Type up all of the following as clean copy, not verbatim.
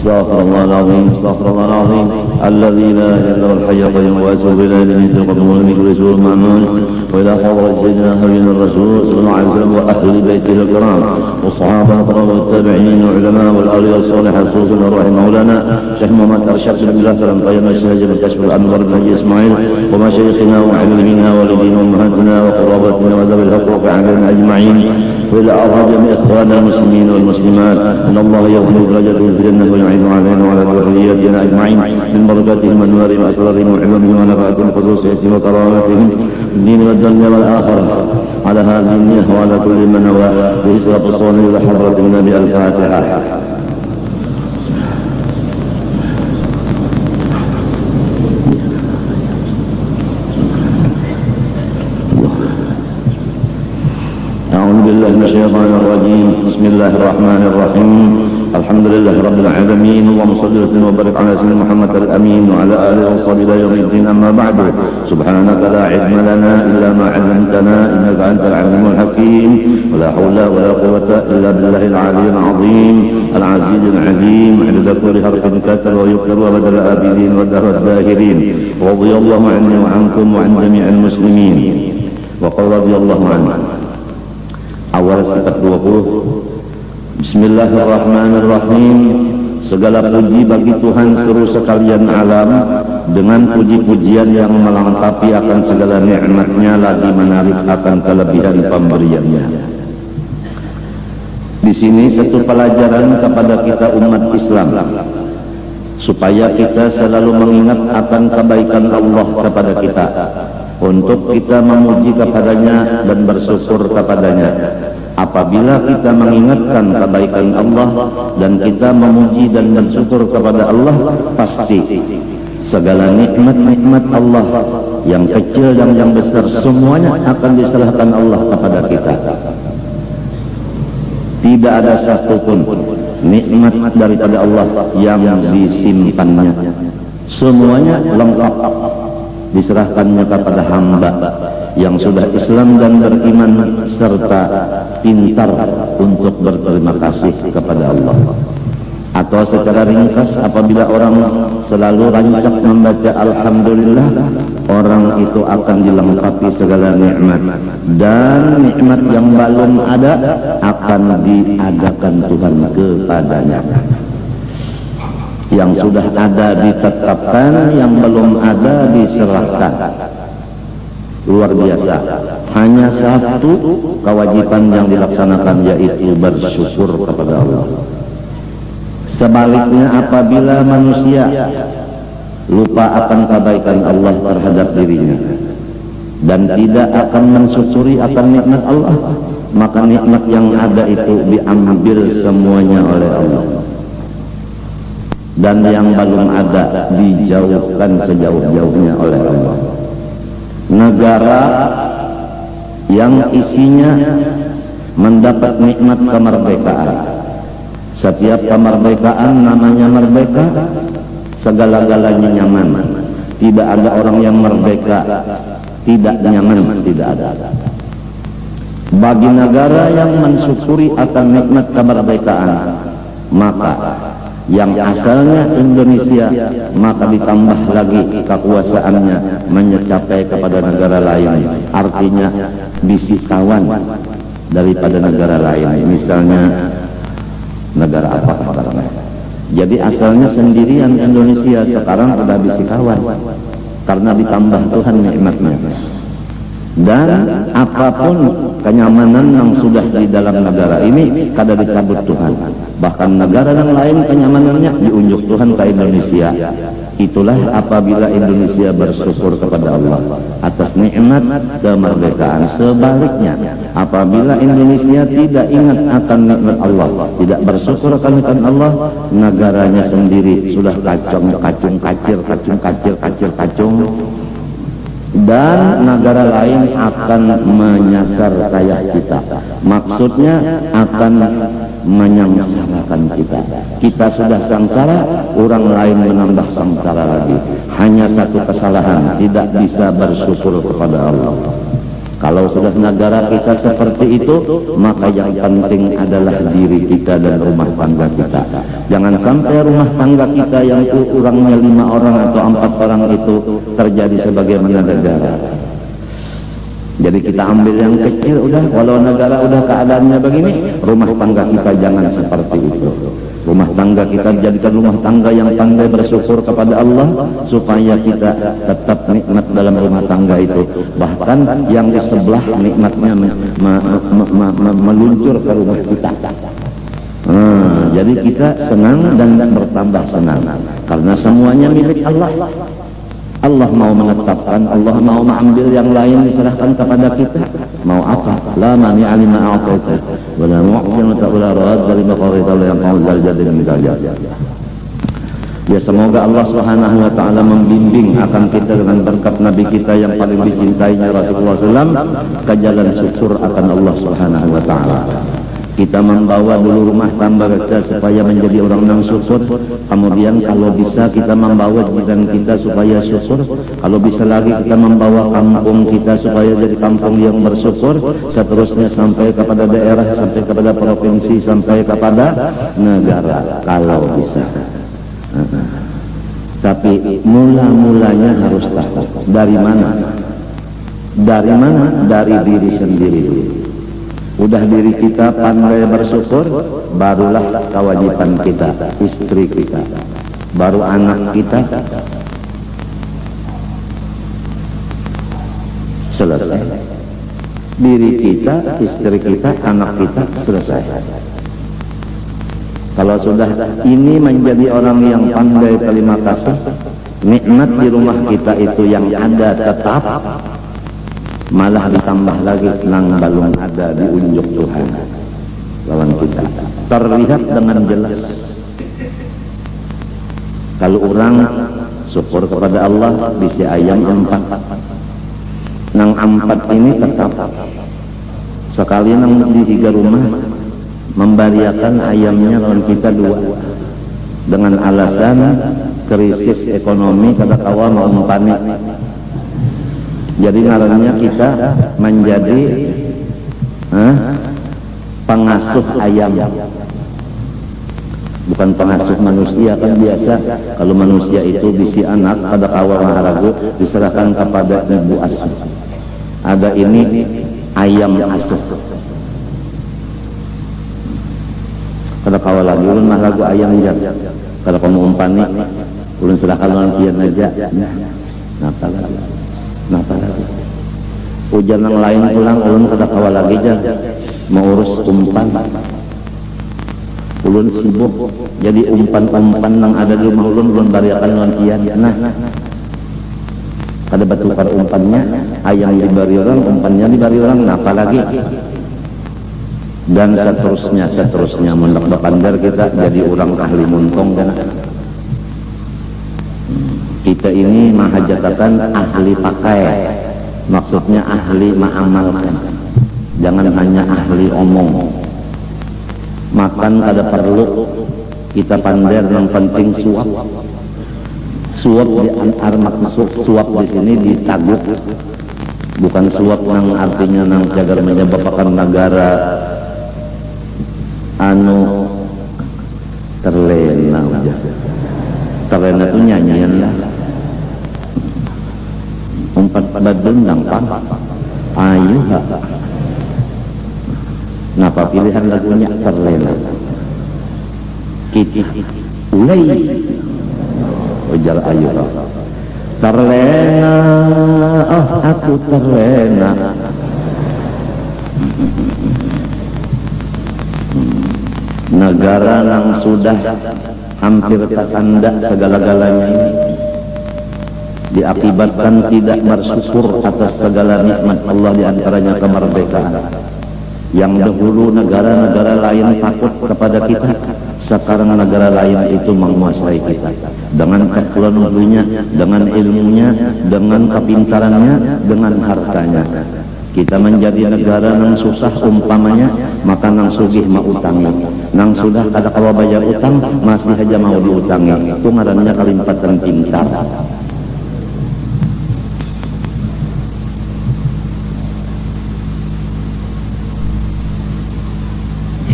استغفر الله العظيم استغفر الله العظيم الذي لا اله الا هو الحي القيوم واتوب اليه من القدوم من كل سوء مامون والى حضره سيدنا حبيبنا الرسول صلى الله عليه وسلم واهل بيته الكرام والصحابه الكرام والتابعين والعلماء والاولياء الصالحين خصوصا روح مولانا شيخ محمد ارشد بن الله كرم قيم الشهج من كشف الانوار بن حجي اسماعيل ومشايخنا ومعلمينا والدينا وامهاتنا وقرابتنا وذوي الحقوق علينا اجمعين والى ارحم جميع اخواننا المسلمين والمسلمات ان الله يغفر درجاتهم في الجنه ويعين علينا وعلى ذرياتنا اجمعين من بركاتهم وانوارهم واسرارهم وعلومهم ونفعتهم وخصوصيتهم وكراماتهم الدين والدنيا والاخره على هذه النيه وعلى كل من نوى باسرة الصوم الى حضره النبي الفاتحه. أعوذ بالله من الشيطان الرجيم بسم الله الرحمن الرحيم الحمد لله رب العالمين اللهم صل وسلم وبارك على سيدنا محمد الأمين وعلى آله وصحبه إلى يوم الدين أما بعد سبحانك لا علم لنا إلا ما علمتنا إنك أنت العليم الحكيم ولا حول ولا قوة إلا بالله العلي العظيم العزيز العليم عدد كل حرف كثر ويكثر وبدل الآبدين والدهر الداهرين رضي الله عني وعنكم وعن جميع المسلمين وقال رضي الله عنه awal sekitar 20. Bismillahirrahmanirrahim. Segala puji bagi Tuhan seluruh sekalian alam dengan puji-pujian yang melengkapi akan segala nikmatnya lagi menarik akan kelebihan pemberiannya. Di sini satu pelajaran kepada kita umat Islam supaya kita selalu mengingat akan kebaikan Allah kepada kita, untuk kita memuji kepadanya dan bersyukur kepadanya. Apabila kita mengingatkan kebaikan Allah dan kita memuji dan bersyukur kepada Allah, pasti segala nikmat-nikmat Allah yang kecil dan yang besar semuanya akan diserahkan Allah kepada kita. Tidak ada satupun nikmat daripada Allah yang disimpannya. Semuanya lengkap diserahkannya kepada hamba yang sudah Islam dan beriman serta pintar untuk berterima kasih kepada Allah. Atau secara ringkas, apabila orang selalu rancak membaca Alhamdulillah, orang itu akan dilengkapi segala nikmat, dan nikmat yang belum ada akan diadakan Tuhan kepadanya. Yang sudah ada ditetapkan, yang belum ada diserahkan. Luar biasa. Hanya satu kewajiban yang dilaksanakan, yaitu bersyukur kepada Allah. Sebaliknya, apabila manusia lupa akan kebaikan Allah terhadap dirinya dan tidak akan mensyukuri akan nikmat Allah, maka nikmat yang ada itu diambil semuanya oleh Allah, dan yang belum ada dijauhkan sejauh-jauhnya oleh Allah. Negara yang isinya mendapat nikmat kemerdekaan, setiap kemerdekaan namanya merdeka, segala-galanya nyaman. Tidak ada orang yang merdeka tidak nyaman, tidak ada. Bagi negara yang mensyukuri akan nikmat kemerdekaan, maka yang asalnya Indonesia, maka ditambah lagi kekuasaannya mencapai kepada negara lain, artinya bisisawan daripada negara lain. Misalnya negara apa katakanlah. Jadi asalnya sendirian Indonesia, sekarang sudah bisikawan karena ditambah Tuhan nikmatnya. Dan apapun kenyamanan yang sudah di dalam negara ini kada dicabut Tuhan. Bahkan negara yang lain kenyamanannya diunjuk Tuhan ke Indonesia. Itulah apabila Indonesia bersyukur kepada Allah atas nikmat kemerdekaan. Sebaliknya, apabila Indonesia tidak ingat akan nikmat Allah, tidak bersyukur akan nikmat Allah, negaranya sendiri sudah kacung, dan negara lain akan menyasar kayak kita. Maksudnya akan menyengsarakan kita. Kita sudah sengsara, orang lain menambah sengsara lagi. Hanya satu kesalahan, tidak bisa bersyukur kepada Allah. Kalau sudah negara kita seperti itu, maka yang penting adalah diri kita dan rumah tangga kita. Jangan sampai rumah tangga kita yang kurangnya 5 orang atau 4 orang itu terjadi sebagaimana negara. Jadi kita ambil yang kecil, udah, walau negara udah keadaannya begini, rumah tangga kita jangan seperti itu. Rumah tangga kita jadikan rumah tangga yang pandai bersyukur kepada Allah, supaya kita tetap nikmat dalam rumah tangga itu. Bahkan yang di sebelah nikmatnya meluncur ke rumah kita. Jadi kita senang dan bertambah senang, karena semuanya milik Allah. Allah mau menetapkan, Allah mau mengambil yang lain diserahkan kepada kita. Mau apa? La mani'a lima a'taita wa la mu'ti wa la radda lima qadaita wa la yanfa'u dzal jaddi minkal jadd. Ya, semoga Allah Subhanahu wa taala membimbing akan kita dengan berkat Nabi kita yang paling dicintainya Rasulullah SAW ke jalan syukur akan Allah Subhanahu wa taala. Kita membawa dulu rumah tangga kita supaya menjadi orang yang syukur. Kemudian kalau bisa kita membawa jiran kita supaya syukur. Kalau bisa lagi kita membawa kampung kita supaya jadi kampung yang bersyukur. Seterusnya sampai kepada daerah, sampai kepada provinsi, sampai kepada negara kalau bisa. Tapi mula-mulanya harus tahu dari mana. Dari mana? Dari diri sendiri. Udah diri kita pandai bersyukur, barulah kewajiban kita, istri kita, baru anak kita, selesai. Diri kita, istri kita, anak kita, selesai. Kalau sudah ini menjadi orang yang pandai terima kasih, nikmat di rumah kita itu yang ada tetap, malah ditambah lagi nang balung ada di unjuk Tuhan lawan kita, terlihat dengan jelas. Kalau orang syukur kepada Allah bisa ayam 4, nang 4 ini tetap sekali nang di 3 rumah membariakan ayamnya lawan kita 2 dengan alasan krisis ekonomi kata kawan mau panik. Jadi ngarannya kita menjadi pengasuh ayam, bukan pengasuh manusia. Kan biasa kalau manusia itu bisi anak pada kawal maharagu diserahkan kepada ibu asuh. Ada ini ayam asuh. Pada kawal lagi ulun maharagu ayam jam. Kalau kamu umpani ulun serahkan lawan kian aja. Napa lagi? Napa lagi? Ujar yang lain pulang, ulun kada kawal lagi jar, mau urus umpan. Ulun sibuk, jadi umpan-umpan yang ada di rumah ulun bariakan lawan kian. Nah, kada bertukar umpannya, ayam dibari orang, umpannya dibari orang, napa lagi? Dan seterusnya mendak bakandar kita jadi orang ahli muntong dan kita ini mahajatakan ahli pakai, maksudnya ahli mengamalkan, jangan hanya ahli omong. Makan kada perlu kita pandai, yang penting suap. Suap di antar maksud suap di sini ditaguk, bukan suap yang artinya nang jagar menyebabkan negara terlena aja. Terlena itu nyanyian lah. Umpan pada dendang pang ayu ha. Napa pilihan lagunya terlena? Kita ulai ujar ayu ha. Terlena, oh aku terlena. Negara yang sudah hampir kesanda segala-galanya ini diakibatkan tidak bersyukur atas segala nikmat Allah, diantaranya kemerdekaan. Yang dahulu negara-negara lain takut kepada kita, sekarang negara lain itu menguasai kita dengan teknologinya, dengan ilmunya, dengan kepintarannya, dengan hartanya. Kita menjadi negara yang susah umpamanya, maka nang sugih mau utangi, nang sudah kada kawa bayar utang masih saja mau diutangi. Itu ngarannya kalimpatan pintar.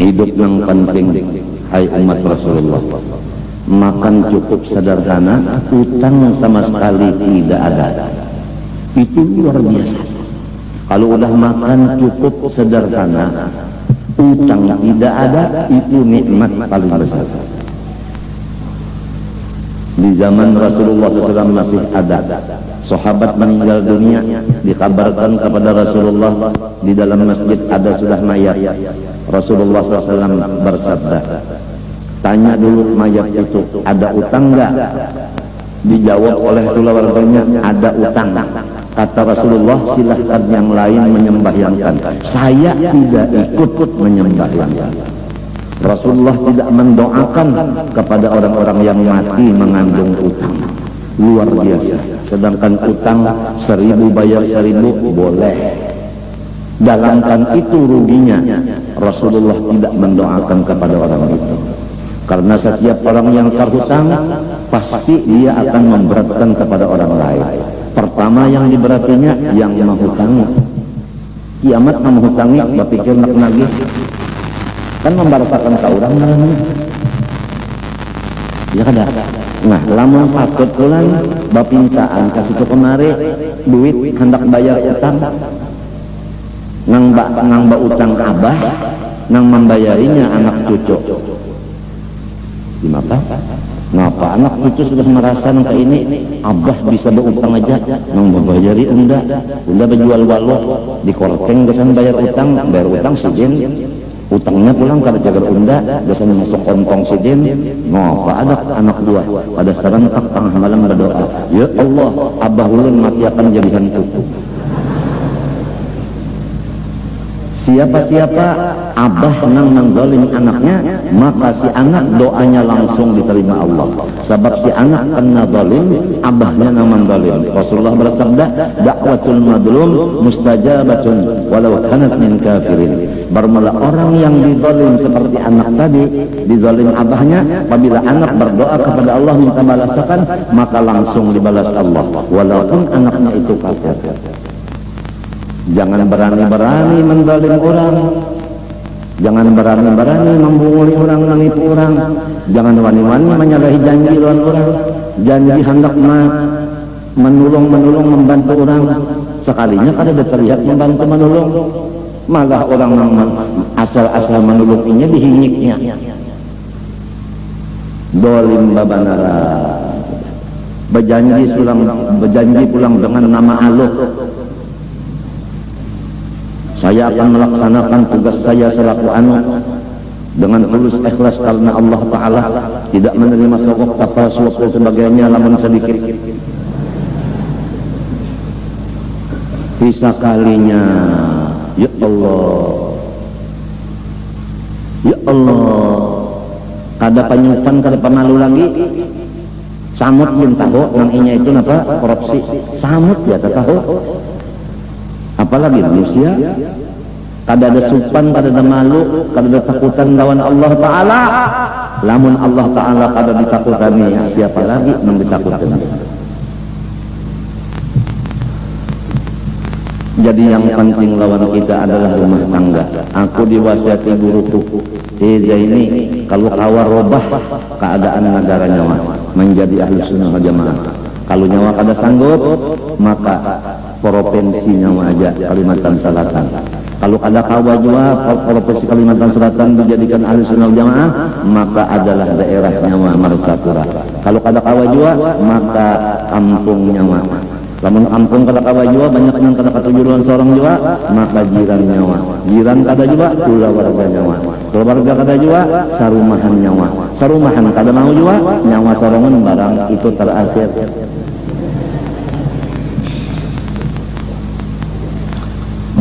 hidup yang penting, hai umat Rasulullah. Makan cukup sederhana, utang sama sekali tidak ada. Itu luar biasa. Kalau udah makan cukup sederhana, utang tidak ada, itu nikmat paling besar. Di zaman Rasulullah SAW masih ada sahabat meninggal dunia, dikabarkan kepada Rasulullah di dalam masjid ada sudah mayat. Rasulullah SAW bersabda, tanya dulu mayat itu ada utang enggak? Dijawab oleh keluarganya ada utang. Kata Rasulullah, silahkan yang lain menyembahyangkan, saya tidak ikut menyembahyangkan. Rasulullah tidak mendoakan kepada orang-orang yang mati mengandung utang. Luar biasa. Sedangkan utang 1000 bayar 1000 boleh. Dalamkan itu ruginya. Rasulullah tidak mendoakan kepada orang itu. Karena setiap orang yang terhutang pasti dia akan memberatkan kepada orang lain. Pertama yang diberatinya yang menghutangi. Kiamat menghutangi, berpikir nak nagih. Kan membaratakan ke orang namanya. Ya kada. Nah, lamun patut ulang bapintaan kasih ke kemari duit hendak bayar utang. Nang ba utang abah, nang membayarinya anak cucu. Gimana? Ngapa anak cucu sudah merasa nang ini abah bisa berutang aja, nang membayari unda berjual waluh di korteng gesan bayar utang sejen. Utangnya pulang kada jaga unda, biasanya masuk kontong sidin. Ngapa ada anak buah pada serentak tengah malam berdoa, ya Allah, abah ulun mati akan jadikan kuku. Siapa-siapa abah nang zalim anaknya, maka si anak doanya langsung diterima Allah. Sebab si anak kena zalim, abahnya nang zalim. Rasulullah bersabda, da'watul madlum mustajabatun walau kanat min kafirin. Bermula orang yang dizalim seperti anak tadi, dizalim abahnya, apabila anak berdoa kepada Allah minta balasan, maka langsung dibalas Allah walaupun anaknya itu kafir. Jangan berani-berani menzalim orang. Jangan berani-berani membunguli orang, menipu orang. Jangan wani-wani menyalahi janji orang. Janji hendak menolong, membantu orang. Sekalinya kada terlihat membantu menolong. Malah orang yang asal-asal menolongnya dihingiknya. Dolim babanara. Berjanji pulang dengan nama Allah. Saya akan melaksanakan tugas saya selaku anak dengan tulus ikhlas karena Allah Ta'ala tidak menerima sogok kapal suap dan sebagainya lamun sedikit. Bisa kalinya, ya Allah, ya Allah, kada penyupan, kada pemalu lagi. Samut yang tahu, namanya itu apa? Korupsi. Samut ya tahu. Apalagi manusia, kada ada supan, kada ada malu, kada ada takutan lawan Allah Ta'ala. Lamun Allah Ta'ala kada ditakutani, ya, siapa lagi yang ditakutkan? Jadi yang penting lawan kita adalah rumah tangga. Aku diwasiati guruku, ini kalau kawar robah keadaan negara nyawa menjadi ahli sunnah wal jamaah. Kalau nyawa kada sanggup, maka provinsi nyawa aja Kalimantan Selatan. Kalau ada kawa jua provinsi Kalimantan Selatan dijadikan ahli sunnah wal jamaah, maka adalah daerah nyawa Martapura. Kalau ada kawa jua, maka kampung nyawa. Lamun kampung kada kawa jua, banyak yang kada ketujuan seorang jua, maka jiran nyawa. Jiran kada jua, keluarga nyawa. Keluarga kada jua, sarumahan nyawa. Sarumahan kada mau jua, nyawa sorongan barang itu terakhir.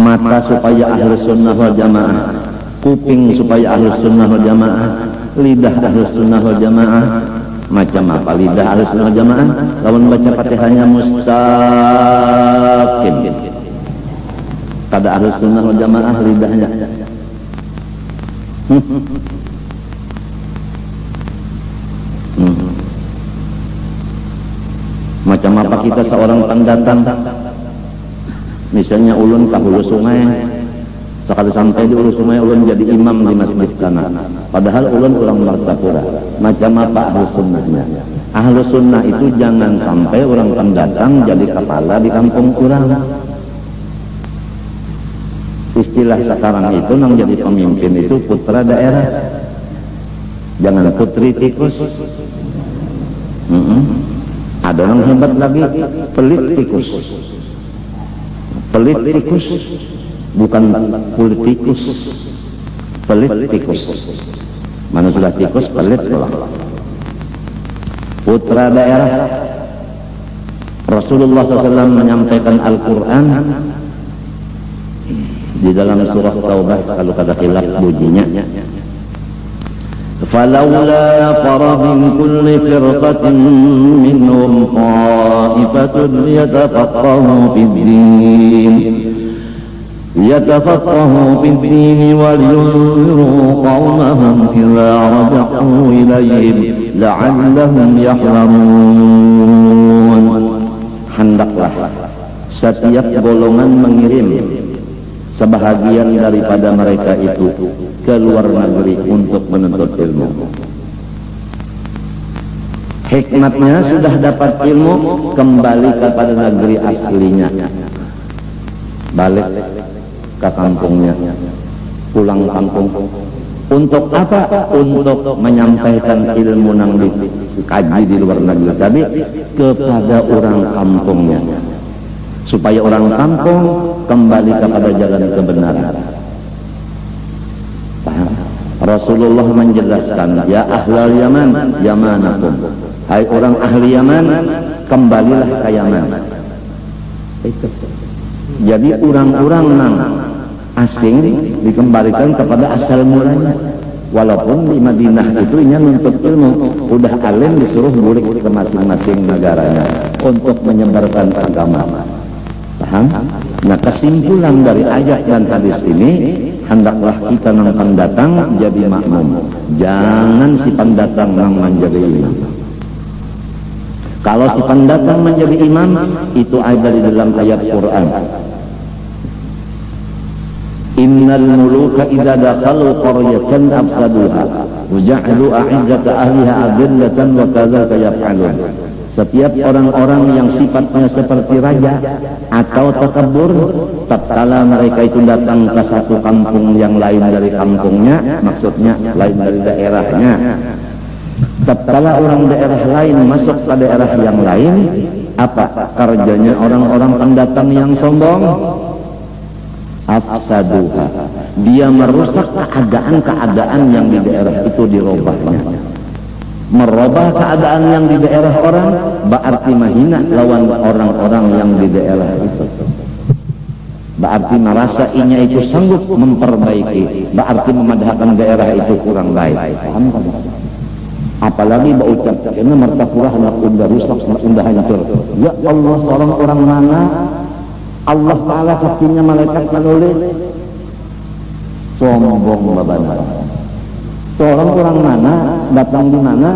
Mata supaya ahlus sunnah wal jamaah, kuping supaya ahlus sunnah wal jamaah, lidah ahlus sunnah wal jamaah. Macam apa lidah ahlus sunnah wal jamaah? Lawan baca Fatihahnya mustaqim. Kada ahlus sunnah wal jamaah lidahnya. Macam apa kita seorang pendatang? Misalnya ulun ke hulu sungai, sekali sampai di Ulu Sungai ulun jadi imam di masjid kana, padahal ulun ulang Martapura. Macam apa ahlu sunnahnya? Ahlu sunnah itu jangan sampai orang pendatang jadi kepala di kampung orang. Istilah sekarang itu nang jadi pemimpin itu putra daerah, jangan putri tikus. Ada yang hebat lagi, pelit tikus. Pelit tikus, bukan politikus. Pelit tikus. Mana sudah tikus, pelit pula. Putra daerah. Rasulullah SAW menyampaikan Al-Quran di dalam surah Taubah, kalau kada khilaf bunyinya, فَلَوْلَا نَفَرَ مِنْ كُلِّ فِرْقَةٍ مِّنْهُمْ طَائِفَةٌ يَتَفَقَّهُوا فِي الدِّينِ وَلِيُنذِرُوا قَوْمَهُمْ إِذَا رَجَعُوا إِلَيْهِمْ لَعَلَّهُمْ يَحْذَرُونَ. Hendaklah setiap golongan mengirim sebahagian daripada mereka itu ke luar negeri untuk menuntut ilmu. Hikmatnya sudah dapat ilmu, kembali kepada negeri aslinya, balik ke kampungnya, pulang kampung. Untuk apa? Untuk menyampaikan ilmu yang dikaji di luar negeri tadi kepada orang kampungnya, supaya orang kampung kembali kepada jalan kebenaran. Paham? Rasulullah menjelaskan, ya ahlal Yaman, Yamanakum. Hai orang ahli Yaman, kembalilah ke Yaman. Itu. Jadi orang-orang nang asing dikembalikan kepada asal mulanya. Walaupun di Madinah itu inya nuntut ilmu, udah alim disuruh balik ke masing-masing negaranya untuk menyebarkan agama. Paham? Nah, kesimpulan dari ayat dan hadis ini, hendaklah kita yang pendatang jadi makmum, jangan si pendatang yang menjadi imam. Kalau si pendatang menjadi imam, itu ada di dalam ayat Quran. Innal muluka idza dakhalu qaryatan afsaduha wa ja'alu a'izzata ahliha adillatan wa kadzalika yaf'alun. Setiap orang-orang yang sifatnya seperti raja atau takabur, tatkala mereka itu datang ke satu kampung yang lain dari kampungnya, maksudnya lain dari daerahnya, tatkala orang daerah lain masuk ke daerah yang lain, apa kerjanya orang-orang pendatang yang sombong? Afsaduha, dia merusak keadaan-keadaan yang di daerah itu, dirobahnya. Merubah keadaan yang di daerah orang berarti menghina lawan orang-orang yang di daerah itu. Berarti merasa inya itu sanggup memperbaiki, berarti memadahkan daerah itu kurang baik. Paham kan? Apalagi berucap karena Martapura hendak unda rusak, unda hancur. Ya Allah, seorang orang mana Allah Ta'ala saksinya malaikat menulis sombong babana. Seorang orang mana datang di mana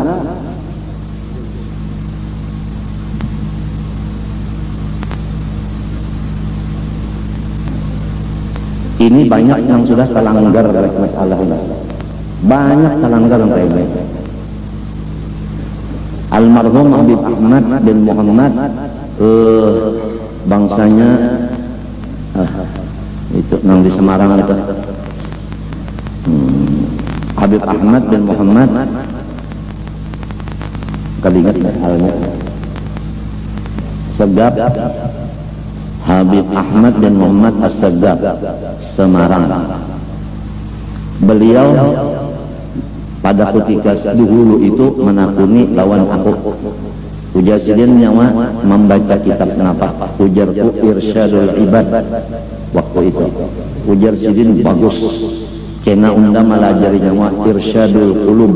ini banyak yang sudah terlanggar oleh masalah ini. Banyak terlanggar yang kayak ini. Almarhum Habib Ahmad bin Muhammad, bangsanya itu nang di Semarang itu. Habib Ahmad bin Muhammad, kaliingat halnya Segap, Habib Ahmad bin Muhammad As-Segap, Semarang. Beliau pada ketika dahulu itu menakuni lawan aku. Ujar sidin nyawa membaca kitab kenapa? Ujarku Irsyadul Ibad waktu itu. Ujar sidin bagus. Kena unda malajari nyawa Irsyadul Qulub.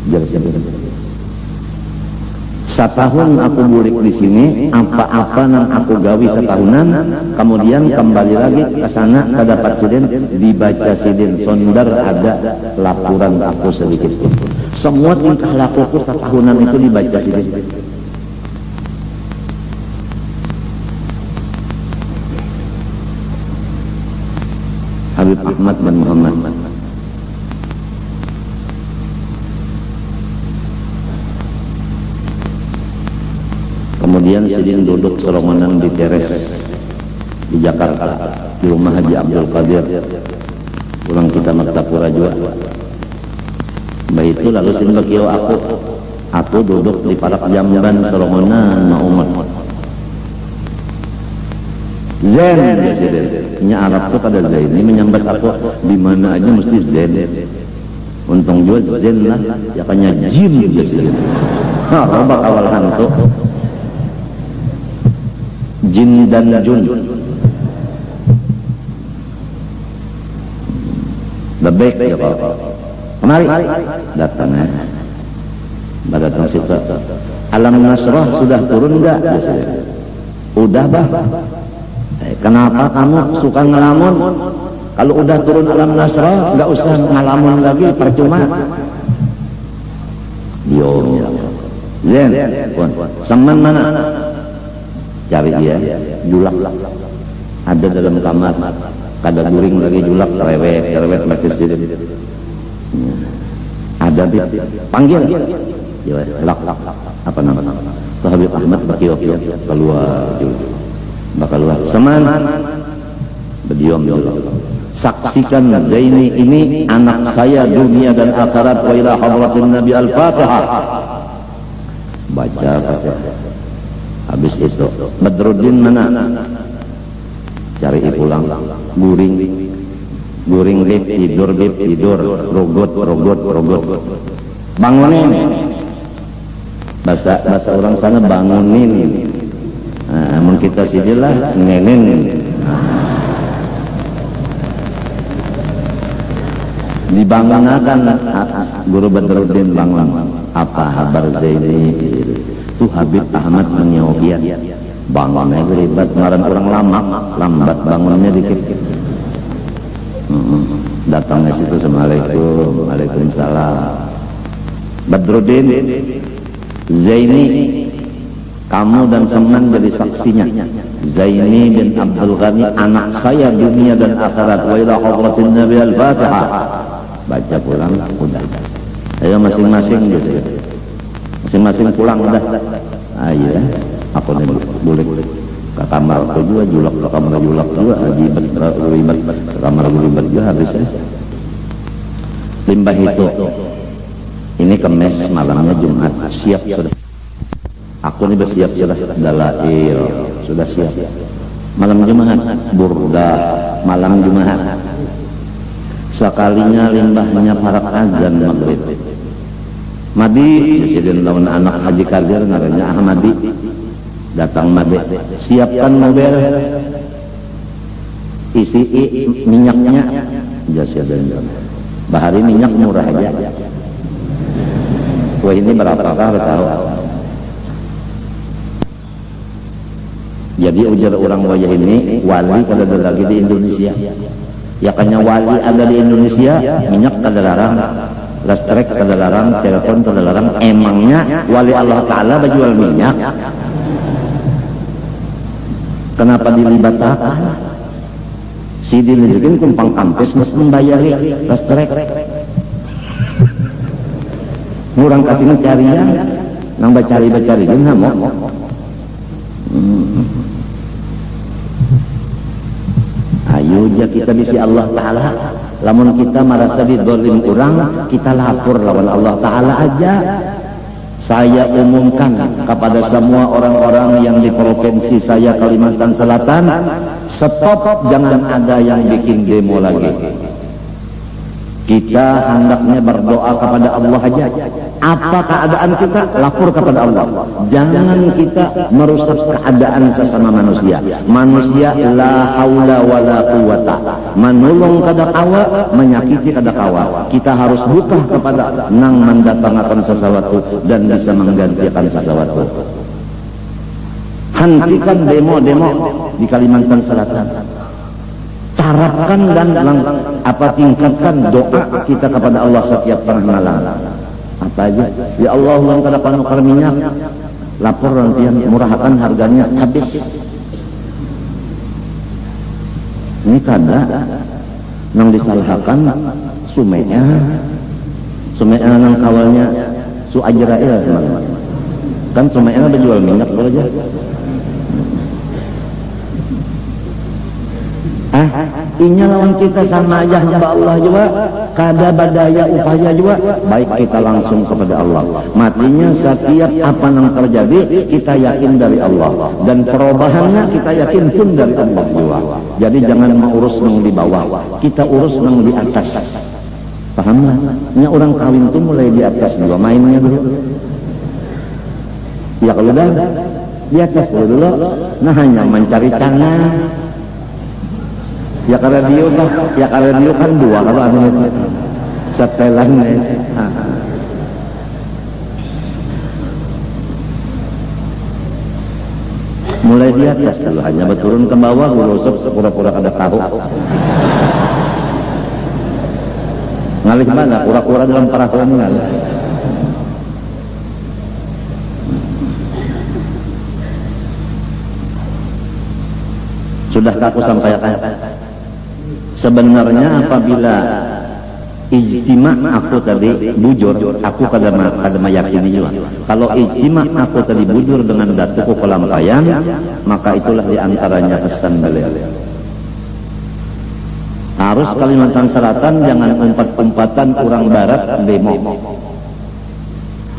Ujar sidin. Setahun aku bulik di sini, apa-apa nang aku gawi setahunan, kemudian kembali lagi ke sana, kedapat sidin, dibaca sidin, sondar ada laporan aku sedikit. Semua tingkah lakuku setahunan itu dibaca sidin. Habib Ahmad bin Muhammad. Kemudian Sidin duduk serombongan di teres di Jakarta, di rumah Haji Abdul Qadir. Pulang kita Martapura juga. Baik itu lalu Sidin berkiau aku duduk di parak jamban serombongan ma umat. Zen ya Sidin. Nya Arab tuh pada Zen. Ini menyambat aku di mana aja mesti Zen. Untung juga Zen lah, ya kanya jin ya Sidin. Robak awal hantu. Jin dan jun. Lebek ya Pak. Kemari datang ya. Datang situ. Alam Nasrah sudah turun enggak? Udah bah. Kenapa kamu suka ngelamun? Kalau udah turun alam Nasrah enggak usah ngelamun lagi, percuma. Diom ya. Zen, semen mana? Cari dia, julak ada dalam kamar, kada guring lagi julak, cerewet mati Sidin. Ada di panggil, lak, apa nama? Tuh Habib Ahmad berkiok keluar, bakal keluar. Seman, berdiam julak. Saksikan Zaini ini anak saya dunia dan akhirat wa ila hadratin Nabi Al-Fatihah. Baca. Habis itu Badruddin mana? Cari pulang. Guring beb tidur. Rogot. Bangunin. Bahasa orang sana bangunin. Namun kita sidilah ngenin. Dibangunkan Guru Badruddin bangun. Apa kabar Zaini? Itu Habib Ahmad menyobiat bangunnya ribet, kemarin orang lambat bangunnya dikit. Datangnya situ, Assalamualaikum, Waalaikumsalam. Badruddin, Zaini, kamu dan Seman jadi saksinya. Zaini bin Abdul Ghani anak saya dunia dan akhirat wa ila hadratin Nabi Al-Fatihah. Baca pulang udah. Ayo masing-masing gitu. Masing-masing pulang udah. Ayo, aku nih boleh ke kamar aku juga julak, ke kamar julak juga, ajibat ke kamar gulibat juga habis ya. Limbah itu. Ini Kemis, malamnya Jumat, siap sudah. Aku nih bersiap sudah, dalail sudah siap. Malam Jumat, burda, malam Jumat. Sekalinya limbahnya para azan maghrib. Madi, Presiden lawan anak Haji Kadir namanya Ahmadi. Datang Madi, siapkan mobil, isi minyaknya, jasa dan bahari minyak murah aja. Wah ini berapakah tahu? Jadi ujar orang wajah ini wali kada ada lagi di Indonesia. Ya kanya wali ada di Indonesia, minyak kada larang. Listrik kada larang, telepon kada larang. Emangnya wali Allah Ta'ala berjual minyak? Kenapa dilibatkan? Si dilibatkan kumpang kampus mesti membayari listrik. Kurang kasih carian, nang bacari kan mau. Ayo ja kita bisi Allah Ta'ala. Lamun kita merasa didolim kurang, kita lapor lawan Allah Ta'ala aja. Saya umumkan kepada semua orang-orang yang di provinsi saya Kalimantan Selatan, stop, jangan ada yang bikin demo lagi. Kita hendaknya berdoa kepada Allah aja. Apa keadaan kita, lapor kepada Allah. Jangan kita merusak keadaan sesama manusia. Manusia la haula wala quwata. Menolong kada kawa, menyakiti kada kawa. Kita harus buka kepada nang mendatangkan sesuatu dan bisa menggantikan sesuatu. Hentikan demo-demo di Kalimantan Selatan. Tarapkan dan tingkatkan doa kita kepada Allah setiap tengah malam. Apa aja? Ya Allah, yang kada panukar minyak, lapor nantian murahkan harganya habis. Ini kada. nang disalahkan Sumea nang kawalnya Su Ajrail kan Sumea berjual minyak kalau aja. Inya lawan kita sama aja hamba Allah juga, kada badaya upaya juga, baik kita langsung kepada Allah. Matinya setiap apa yang terjadi kita yakin dari Allah, dan perubahannya kita yakin pun dari Allah juga. Jadi jangan mengurus yang di bawah, kita urus yang di atas. Paham lah? Nya orang kawin tuh mulai di atas juga mainnya dulu. Ya kalau dah di atas dulu, nah hanya mencari tangan. Ya karena dia kan dua kalau ada setelan mulai di atas dulu, hanya berturun ke bawah urusuk pura-pura kada tahu ngalih mana pura-pura dalam perahuan ngalih. Sudah aku sampaikan sebenarnya apabila ijtima aku tadi bujur, aku kada meyakini juga. Kalau ijtima aku tadi bujur dengan datuku kelampayan, maka itulah diantaranya pesan beliau. Harus Kalimantan Selatan jangan umpat-umpatan orang Barat demo.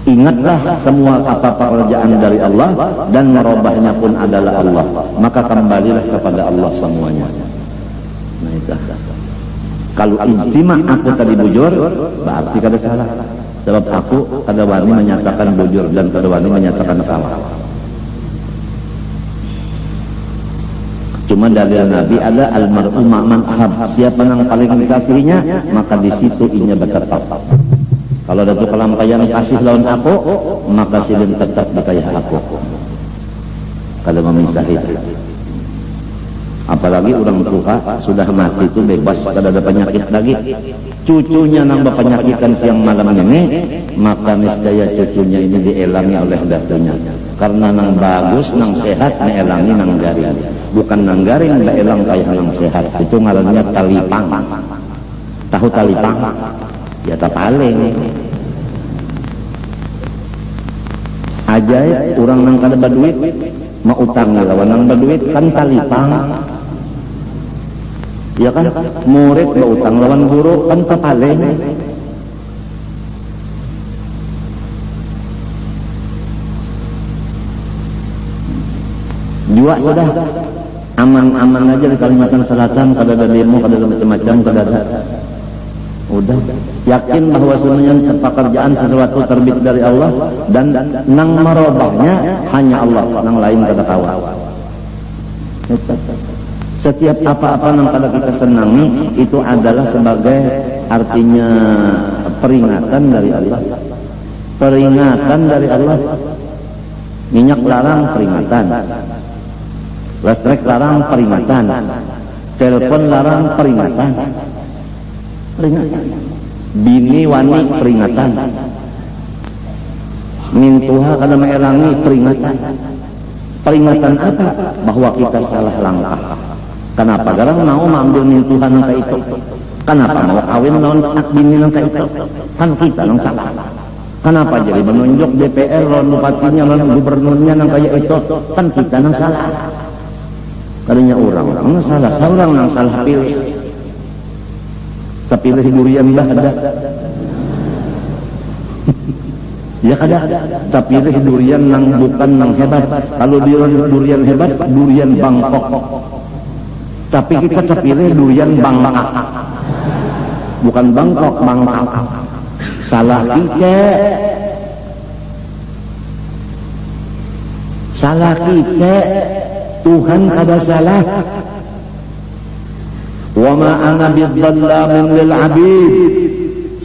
Ingatlah semua apa pekerjaan dari Allah dan merubahnya pun adalah Allah. Maka kembalilah kepada Allah semuanya. Nah itu. Kalau ijtima aku tadi bujur, berarti kada salah. Sebab aku kada wani menyatakan bujur dan kada wani menyatakan salah. Cuma dalil Nabi ada almar'u ma'man ahab. Siapa yang paling dikasihinya, maka di situ inya bertetap. Kalau ada tuh kelampayan kasih lawan aku, maka silin tetap dikayah aku. Kada memisahi. Apalagi orang tua sudah mati itu bebas, kada ada penyakit lagi. Cucunya nambah penyakitan siang malam ini, maka niscaya cucunya ini dielangi oleh datunya. Karena nang bagus, nang sehat, dielangi nang garing. Bukan nang garing, dielang kayak nang sehat. Itu ngarannya talipang. Tahu talipang? Ya tapaling. Ajaib orang nang kada baduit mau utang lawan nang baduit kan talipang. Ya kan murid mau utang lawan guru kan tapaling. Jua sudah aman-aman aja di Kalimantan Selatan, kada ada demo, kada ada macam-macam, kada ada. Udah yakin bahwa semuanya pekerjaan sesuatu terbit dari Allah dan nang merubahnya hanya Allah, nang lain kada tahu. Setiap apa-apa yang kada kita senangi itu adalah sebagai artinya peringatan dari Allah. Peringatan dari Allah. Minyak larang peringatan. Listrik larang peringatan. Telepon larang peringatan. Peringatan. Bini wani peringatan. Mintuha kada maelangi peringatan. Peringatan apa? Bahwa kita salah langkah. Kenapa garang mau mengambil mintuhan nang itu? Kenapa mau kawin lawan anak bini nang itu? Kan kita nang salah. Kenapa jadi menunjuk DPR lawan bupatinya lawan gubernurnya nang kayak itu? Kan kita nang salah. Kadinya orang nang salah, seorang nang salah pilih. Kepilih durian dah ada. Ya kada, tapi durian nang bukan nang hebat. Kalau durian hebat, durian Bangkok. Tapi kita terpilih durian Bangkak. Bukan Bangkok, Bangkak. Salah kita. Salah kita. Tuhan kada salah. Wa ma ana bidzallamin lil 'abid.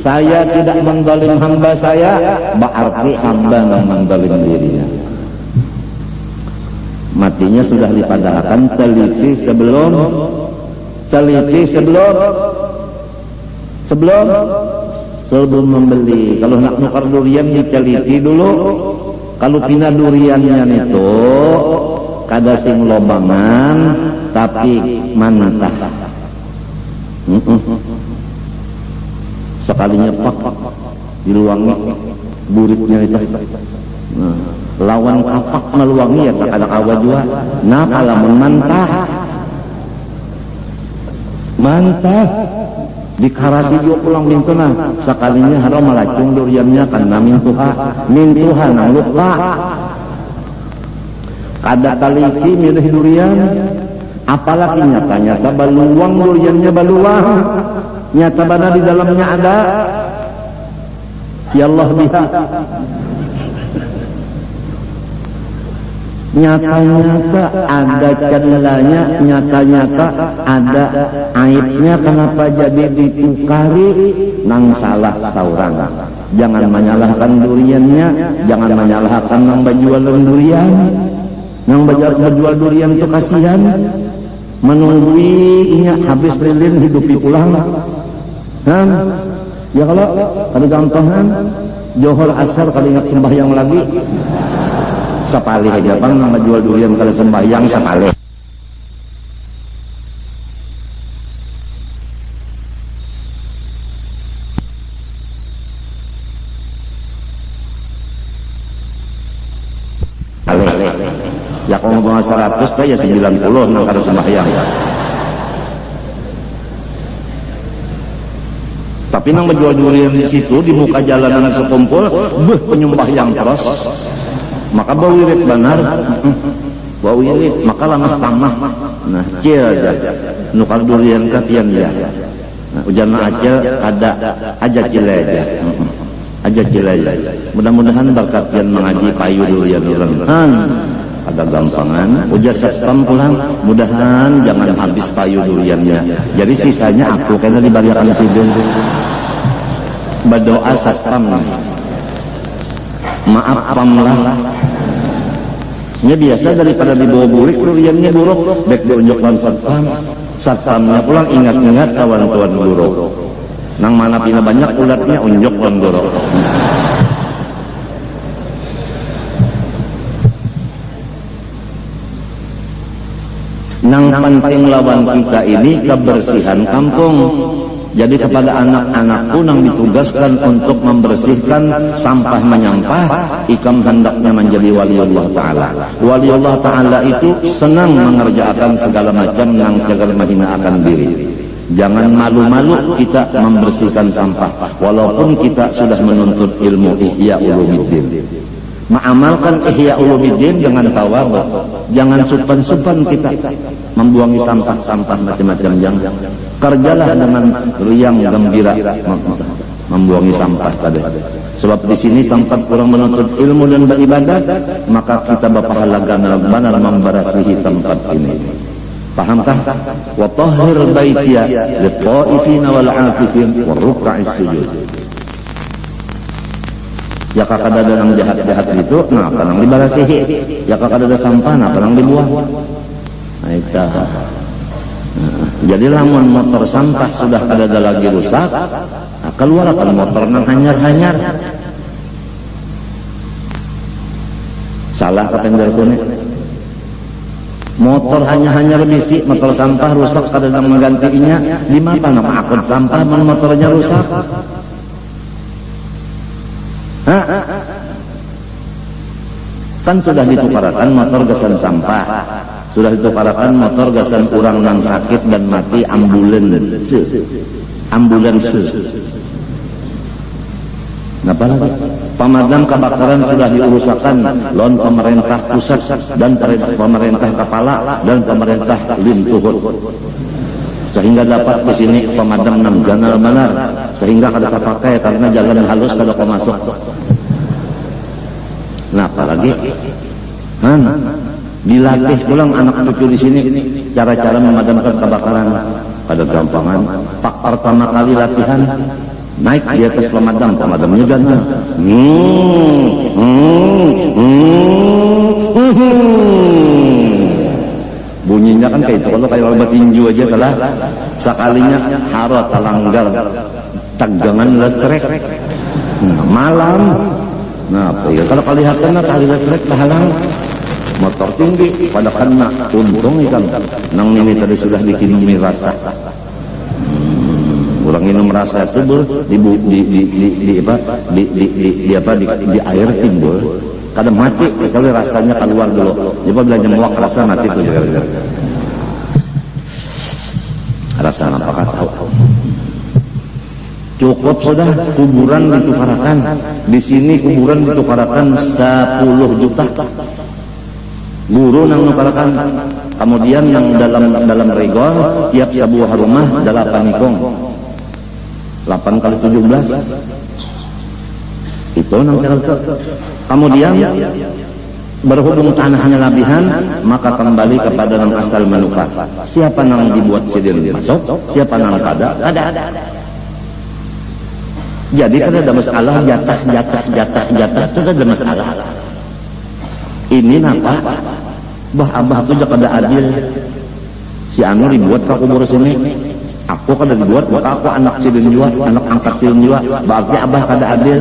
Saya tidak menzalim hamba saya, berarti hamba yang menzalim dirinya. Matinya sudah dipadahkan, teliti sebelum membeli. Kalau nak nukar durian diteliti dulu. Kalau pina duriannya itu kada sing lobangan tapi mantah. Sekalinya pak diluangi buritnya itu. Nah, lawan kapak meluangi ya tak ada kawa juga. Nah kalau mantah dikarasi juga pulang mintuna sekalinya haram malacung duriannya karena mintuha nang lupa kada taliki milih durian apalagi nyata-nyata baluang duriannya baluang nyata bana di dalamnya ada ya Allah biha nyata-nyata ada cenderanya nyata-nyata ada aibnya kenapa jadi ditukari nang salah saurang jangan menyalahkan duriannya jangan menyalahkan nang berjualan durian nang berjual durian itu kasihan menungguinya habis lilin hidupi pulang ya kalau ada gampangan johor asar kalau ingat sembahyang lagi sapali aja bang nang jual durian kalau sembahyang sapali ya kalau ngomong 100 ya 90 nang kada sembahyang tapi nang menjual durian di situ di muka jalanan sekumpul penyembah yang terus maka bau wirid benar bau wirid maka lama tamah nah cil aja nukar durian kapian ya hujan aja ada aja cil aja mudah-mudahan berkat yang mengaji payu durian ada gampangan ujar satpam pulang mudahan jangan habis payu duriannya jadi sisanya aku karena dibaliakan sidin berdoa satpam maaf pamlah nya biasa daripada dibawa burik duriannya buruk baik diunjukkan satpamnya pulang ingat-ingat kawan-kawan buruk nang mana pina banyak ulatnya unjuk lan buruk nang penting lawan kita ini kebersihan kampung jadi kepada anak-anakku nang ditugaskan untuk membersihkan sampah menyampah ikam hendaknya menjadi waliullah ta'ala waliullah ta'ala itu senang mengerjakan segala macam nang jaga menghinakan diri jangan malu-malu kita membersihkan sampah walaupun kita sudah menuntut ilmu ihya ulumuddin mengamalkan ihya ulumuddin dengan tawadhu jangan supan-supan kita membuangi sampah-sampah macam-macam jangan kerjalah dengan riang gembira membuangi sampah tadi sebab di sini tempat orang menuntut ilmu dan beribadah maka kita berpahala benar memberasihi tempat ini pahamkah wa tahhir baitiya lit-taifina wal 'akifin war ruk'is sujud ya kakak ada yang jahat-jahat itu nah kanang dibarasihi ya kakak ada sampah nah kanang dibuang nah itu jadi lamun motor sampah sudah ada lagi rusak nah, keluar akan motor nang hanyar-hanyar salah kapender kuning motor hanya bisi motor sampah rusak kada nang menggantinya di mana nama akun sampah motornya rusak kan sudah ditukarkan motor gasan sampah sudah ditukarkan motor gasan orang yang sakit dan mati ambulans napa lagi pemadam kebakaran sudah diurusakan lawan pemerintah pusat dan pemerintah kepala dan pemerintah lintuhut sehingga dapat di sini pemadam nang ganal benar sehingga kada pakai karena jalan halus kada masuk nah apalagi dilatih pulang anak cucu di sini cara-cara memadamkan kebakaran pada gampangan pak pertama kali latihan naik di atas pemadamnya gana bunyinya kan kayak itu kalau kayak obat tinju aja telah sekalinya haro talanggar tegangan listrik malam nah ya kalau kelihatan tali listrik kehalang motor tinggi pada kena untung ikan nang ini tadi sudah bikin rasa orang minum rasa timbul di air timbul kadang mati kalau rasanya keluar dulu coba belanja muak rasa mati itu rasa apakah tahu cukup sudah kuburan ditukarakan di sini kuburan ditukarakan 10 juta guru nang nukarakan kemudian yang dalam regol tiap sebuah rumah 8 ikong 8 kali 17 itu nang kemudian berhubung tanahnya labihan maka kembali kepada nang asal menukar siapa nang dibuat sidin masuk siapa nang ada jadi kan ada masalah jatah itu ada masalah ini napa abah tuh kada adil si anu dibuat ke kubur sini aku kada dibuat maka aku anak sidin jua anak angkat sidin jua berarti abah kada adil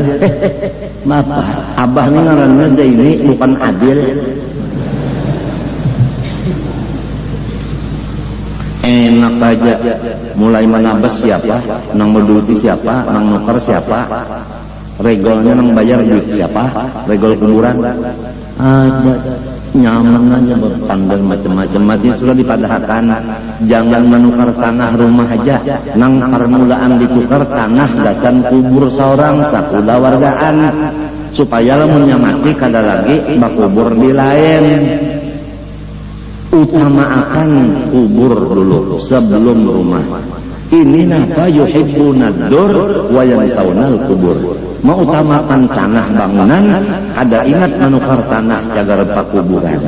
maaf abah ini ngarannya ini bukan adil enak aja mulai menabas siapa nang berduti siapa nang nuker siapa regolnya nang bayar duit siapa regol kuburan aja nyaman aja berpandang macam-macam mati sudah dipadahkan jangan menukar tanah rumah aja nang permulaan ditukar tanah dasan kubur seorang sakula wargaan supaya lamunnya mati kada lagi bakubur di lain utamakan kubur dulu sebelum rumah ini napa yuhibbuna dur wa yansawnal kubur mengutamakan tanah bangunan ada ingat menukar tanah jaga rempak kuburan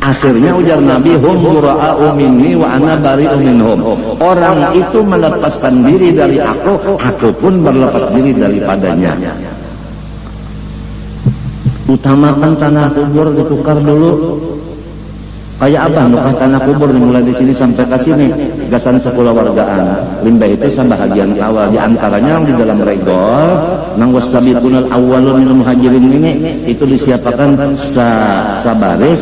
akhirnya ujar Nabi hum bura'u minni wa ana bari'u minhum orang itu melepaskan diri dari aku pun berlepas diri daripadanya utamakan tanah kubur ditukar dulu kayak apa nukar tanah kubur dimulai di sini sampai ke sini gasan sekolah wargaan limbah itu sebahagian awal diantaranya di dalam regol nang wasabiqunal awwalun minal muhajirin ini itu disiapkan sabaris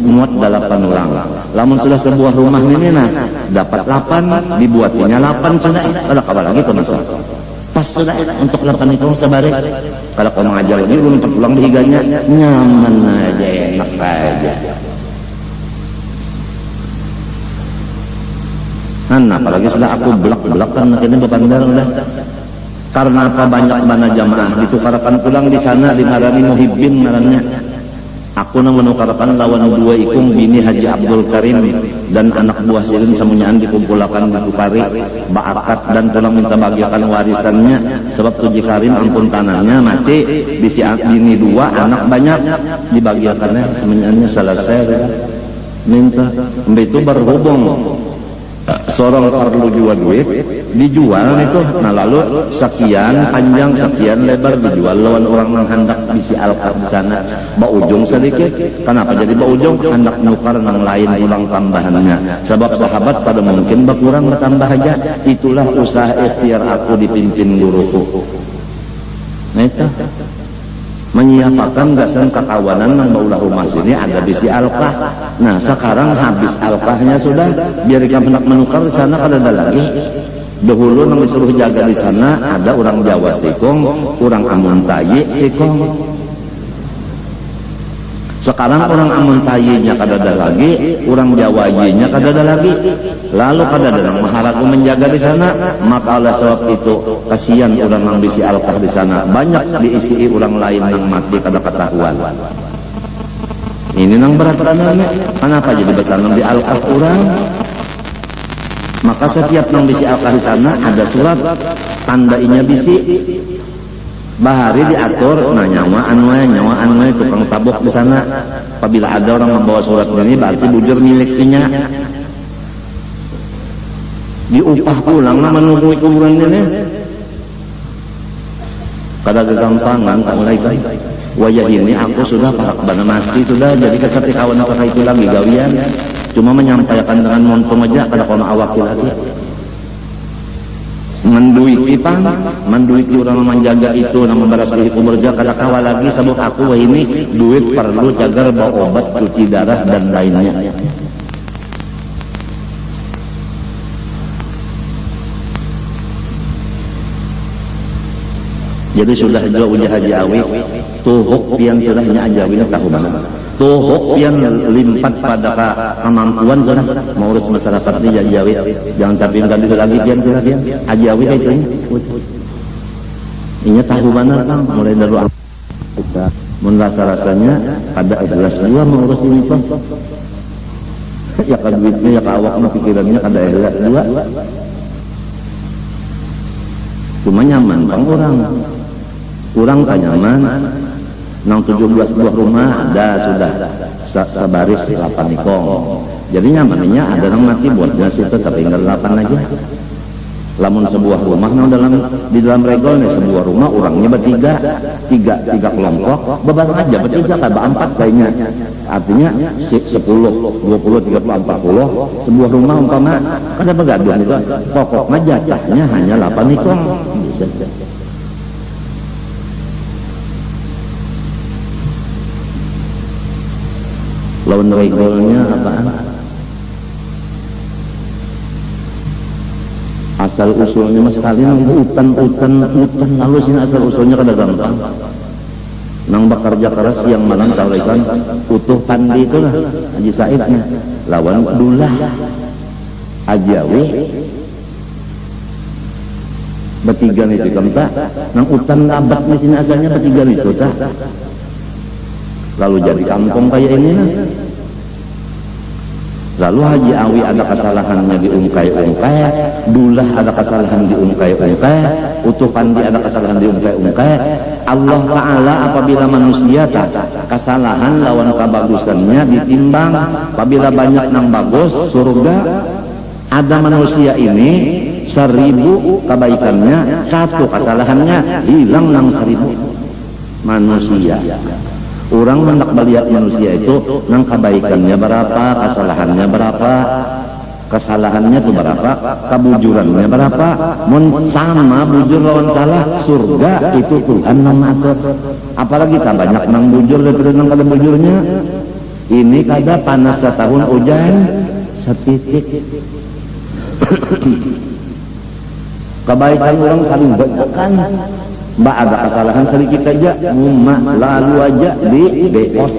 muat 8 orang lamun sudah sebuah rumah ini nah dapat 8 dibuatnya 8 sudah kalau kabar lagi masa pas sudah untuk 8 itu sabaris kalau kau mengajar ini belum terpulang di higanya nyaman aja enak aja apalagi sudah aku belak-belak kan akhirnya bepandar udah karena apa banyak mana jamaah ditukarkan pulang di sana dingarani muhibbin ngarannya aku nang menukarkan lawan 2 ikung bini Haji Abdul Karim dan anak buah silin semuanyaan dikumpulkan ditukari baakat dan pulang minta bagiakan warisannya sebab Tuji Karim ampun tanahnya mati bisi bini 2 anak banyak dibagiakannya semuanyaannya selesai minta itu berhubung seorang perlu jual duit dijual itu nah lalu sekian panjang sekian lebar dijual lawan orang yang hendak bisi alkar di sana ujung sedikit kenapa jadi ujung hendak nukar nang lain ulang tambahannya sebab sahabat pada mungkin berkurang bertambah aja itulah usaha ikhtiar aku dipimpin guruku nah itu menyiapkan gasan kekawanan nang baulah rumah sini ada bisi alkah nah sekarang habis alkahnya sudah biar ikan hendak menukar di sana kada ada lagi dahulu nang disuruh jaga di sana ada orang Jawa sikong orang Amun Tayi sikong sekarang orang Amun Tayinya kada ada lagi orang Jawa-nya kada ada lagi lalu kada ada nang maharaku menjaga di sana maka oleh sebab itu kasihan orang nang bisi alkah di sana banyak diisi orang lain nang mati kada ketahuan ini nang berat rananya kenapa jadi bertanam di alkah orang maka setiap nang bisi alkah di sana ada surat tandainya bisi bahari diatur nah nyawa anwe tukang tabok di sana apabila ada orang membawa surat ini berarti bujur miliknya diupah pulang nah menunggu kuburan ini kada kegampangan mulai kan wajah ini aku sudah parak bana mati sudah jadi ketika kawan apa itu lagi gawian cuma menyampaikan dengan montong aja kada kono awak lagi menduiti orang menjaga itu nama berasal kubur jaga kada kawa lagi sabuk aku wah ini duit perlu jaga bawa obat cuci darah dan lainnya Jadi sudah juga uji haji awi tuhuk pian sudahnya ajawi tahu mana tuhuk pian limpat pada kemampuan sudah mengurus masyarakat ini ajawi jangan tapi enggak dulu lagi pian ajawi itu ini tahu mana kan mulai dari mun rasa-rasanya ada ikhlas juga mengurus ini tuh ya kan duitnya ya awaknya pikirannya kada ikhlas juga cuma nyaman bang kurang tak nyaman nang 17 buah rumah ada sudah sabaris 8 ikong jadi nyamannya ada nang mati buatnya situ tapi tinggal 8 aja lamun sebuah rumah nang di dalam regol nih sebuah rumah orangnya bertiga tiga kelompok bebareng aja bertiga kada 4 kayaknya artinya 10 20 30 40 sebuah rumah umpama kada begaduh itu pokoknya jatahnya hanya 8 ikong bisa lawan regolnya apaan? Asal usulnya mas sekalian hutan lalu sini asal usulnya kada gampang. Nang bekerja keras siang malam saurikan utuh pandi itulah Haji Saidnya lawan dulah ajawi bertiga itu kemta nang hutan abad di sini asalnya bertiga itu tak lalu jadi kampung kayak ini nah. Lalu Haji Awi ada kesalahannya diungkai-ungkai, dulah ada kesalahan diungkai-ungkai, utuh pandi ada kesalahan diungkai-ungkai. Allah Ta'ala apabila manusia tak kesalahan lawan kebagusannya ditimbang, apabila banyak nang bagus surga, ada manusia ini 1000 kebaikannya, 1 kesalahannya hilang nang 1000 manusia. Orang hendak melihat manusia itu nang kebaikannya berapa, kesalahannya berapa, kesalahannya itu berapa, kebujurannya berapa. Mun sama bujur lawan salah, surga itu Tuhan nang atur. Apalagi tak banyak nang bujur daripada nang kada bujurnya. Ini kada panas setahun hujan setitik. Kebaikan orang saling banyakkan. Mbak ada kesalahan sedikit aja, umma lalu aja di beot.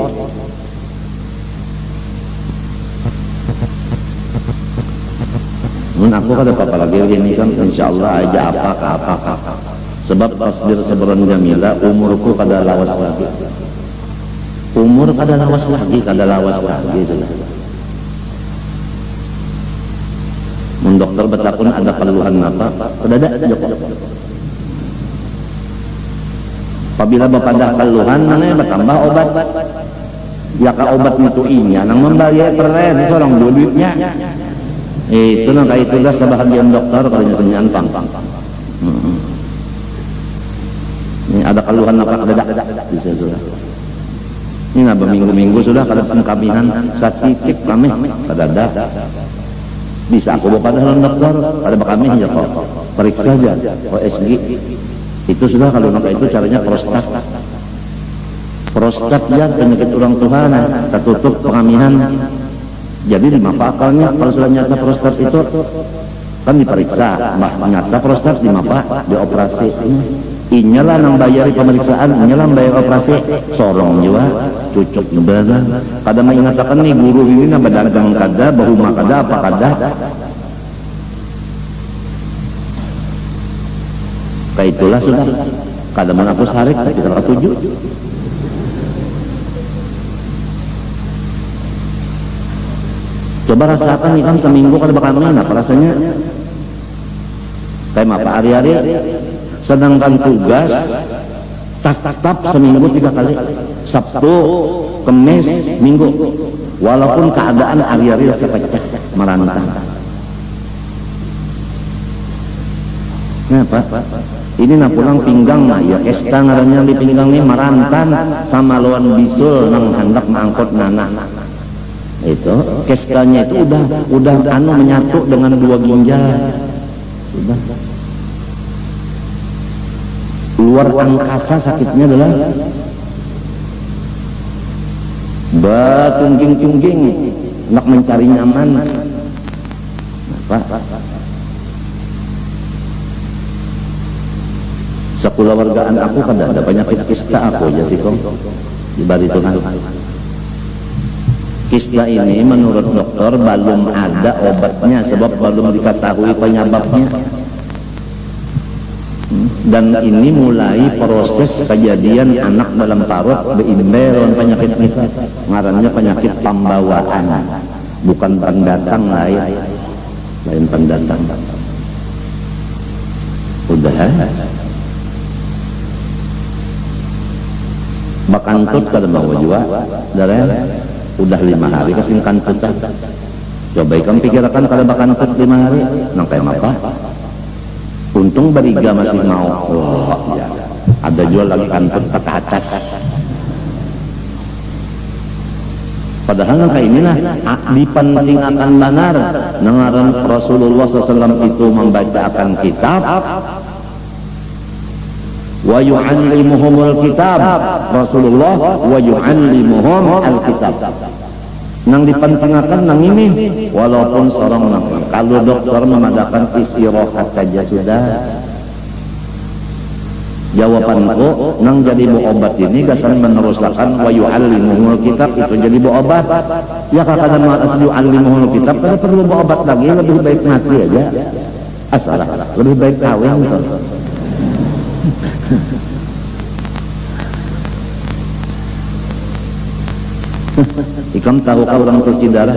Aku kada apa lagi ini kan, insya Allah aja apa. Sebab tasbir sabran jamila, umurku kada lawas lagi. Umur kada lawas lagi sudah. Mun dokter betakun ada keluhan apa? Kada ada Joko. Apabila bapadah keluhan nangnya bertambah obat ya ka obat itu inya nang membayar peren seorang duitnya itu nang kayak tugas sebahagian dokter kalau nyenyaan pang ini ada keluhan apa ada bisa sudah ini nabah minggu sudah kada sengkabinan sakit kami kada ada bisa aku bawa pada dokter kada kami ya kok periksa aja OSG itu sudah kalau maka itu caranya prostat ya penyakit orang Tuhan tertutup pengamihan jadi di mapa akalnya kalau sudah nyata prostat itu kan diperiksa nyata prostat di mapa dioperasi inyalah nang bayari pemeriksaan inyalah bayar operasi sorong juga cucuk benar kada mengatakan nih guru ini nambah dagang kada bahuma kada apa kada kayak itulah sudah kada menghapus harik kita ketujuh coba rasakan ikan seminggu kada bakal mengenap rasanya kayak apa hari-hari sedangkan tugas tak seminggu 3 kali Sabtu, Kemis, Minggu walaupun keadaan hari-hari rasa pecah merantang kenapa? Ini nak pulang pinggang mah ya kesta ngarannya di pinggang ini marantan sama lawan bisul nang hendak mengangkut nanah itu kestanya itu udah anu menyatu dengan 2 ginjal sudah luar angkasa sakitnya adalah batungging-tungging nak mencari nyaman apa Sekulawargaan aku kan ada penyakit kista aku ya sih kong di bari Tuhan. Kista ini menurut dokter belum ada obatnya sebab belum diketahui penyebabnya. Dan ini mulai proses kejadian anak dalam parut beimberon penyakit kita. Ngarannya penyakit pembawaan, bukan pendatang lain pendatang. Udah bakantut kada mau jua darah udah 5 hari kasih kantut. Coba ikan pikirkan kada bakantut 5 hari nang kayak apa? Untung bariga masih mau. Oh, ya. Ada jual lagi kantut ke atas. Padahal kayak inilah dipentingkan benar nengaran Rasulullah SAW itu membacakan kitab wa yu'allimuhumul kitab. Rasulullah wa yu'allimuhum al-kitab. Nang dipentingkan nang ini walaupun seorang kalau dokter memadakan istirahat saja sudah. Jawabanku nang jadi bu obat ini gasan meneruskan wa yu'allimuhumul kitab itu jadi bu obat. Ya kakak mau yu'allimuhumul kitab kada perlu bu obat lagi, lebih baik mati aja. Asalah lebih baik kawin gitu. Ikam tahukah orang cuci darah?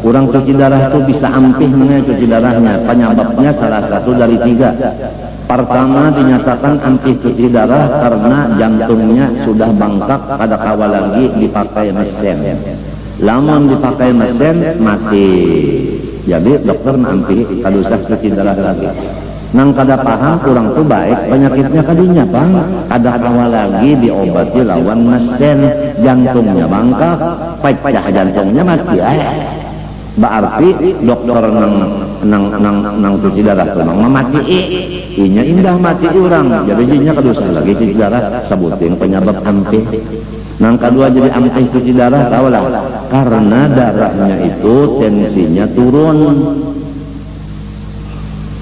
Orang cuci darah itu bisa ampih cuci darahnya. Penyebabnya salah satu dari 3. Pertama dinyatakan ampih cuci darah karena jantungnya sudah bengkak, kada kawal lagi dipakai mesin. Lamun dipakai mesin mati. Jadi dokter ampih kada usah cuci darah lagi. Nang kada paham kurang tuh baik penyakitnya kadinya bang, kada kawal lagi diobati lawan mesin, jantungnya bangkak, pecah jantungnya mati. Berarti dokter nang cuci darah memang memati. Inya indah mati orang, jadi jinya kada usah lagi cuci darah, sebutin penyebab ampih. Nang kedua jadi ampih cuci darah tahulah, karena darahnya itu tensinya turun.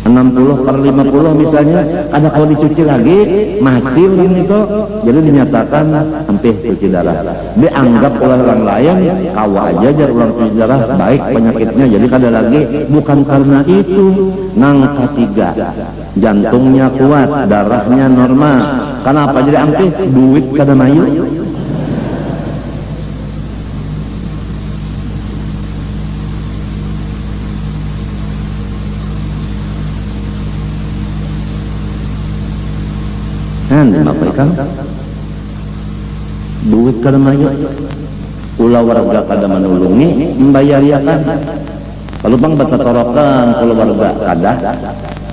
60/50 misalnya, ada kalau dicuci lagi mati orang itu, jadi dinyatakan ampih cuci darah. Dianggap oleh orang lain kawa aja jar orang cuci darah baik penyakitnya, jadi kada lagi. Bukan karena itu. Nang ketiga jantungnya kuat, darahnya normal. Kenapa jadi ampih? Duit kada mayu. Apa ikan? Duit kada mayu. Ulah warga kada menulungi, membayariakan. Kalau pang batatorokan keluarga kada.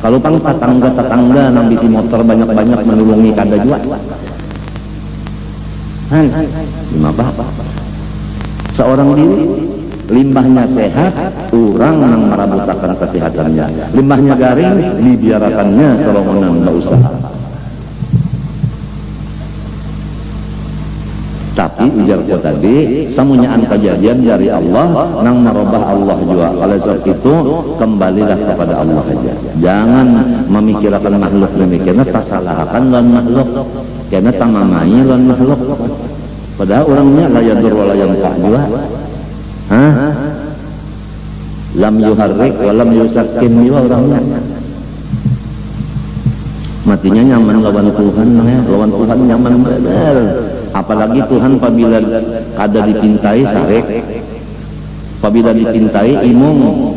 Kalau pang tetangga nang bisi motor banyak-banyak menulungi kada juga. Apa? Seorang diri limbahnya sehat, orang yang merabutakan kesehatannya. Limbahnya garing, dibiarakannya serongonan berusaha. Tapi ujarku tadi semuanya kejadian dari Allah nang merubah Allah juga. Oleh sebab itu kembalilah kepada Allah saja. Jangan memikirkan makhluk demikian, tersalahkan lawan makhluk. Karena tamamai lawan makhluk. Padahal orangnya la yadur wa la yanfa juga. Lam yuharrik wa lam yusakkin juga orangnya. Matinya nyaman lawan Tuhan, lawan Tuhan nyaman benar. Apalagi Tuhan apabila kada dipintai sarek, apabila dipintai imung.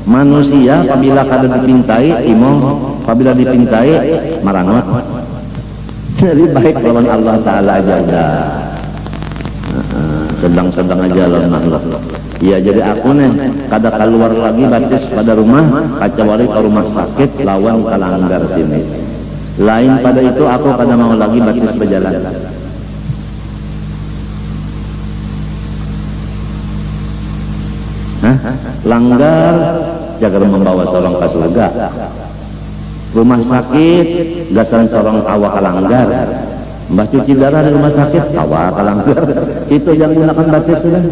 Manusia apabila kada dipintai imung, apabila dipintai marangot. Jadi baik lawan Allah Ta'ala aja dah. Sedang-sedang aja lawan makhluk. Ya jadi aku nih kada keluar lagi batis pada rumah, kecuali ke rumah sakit lawan kalanggar sini. Lain pada itu aku kada mau lagi batis berjalan. Langgar jaga membawa seorang ke surga. Rumah sakit gasan seorang awak langgar. Mbah cuci darah di rumah sakit awak langgar. Itu yang gunakan batis sudah.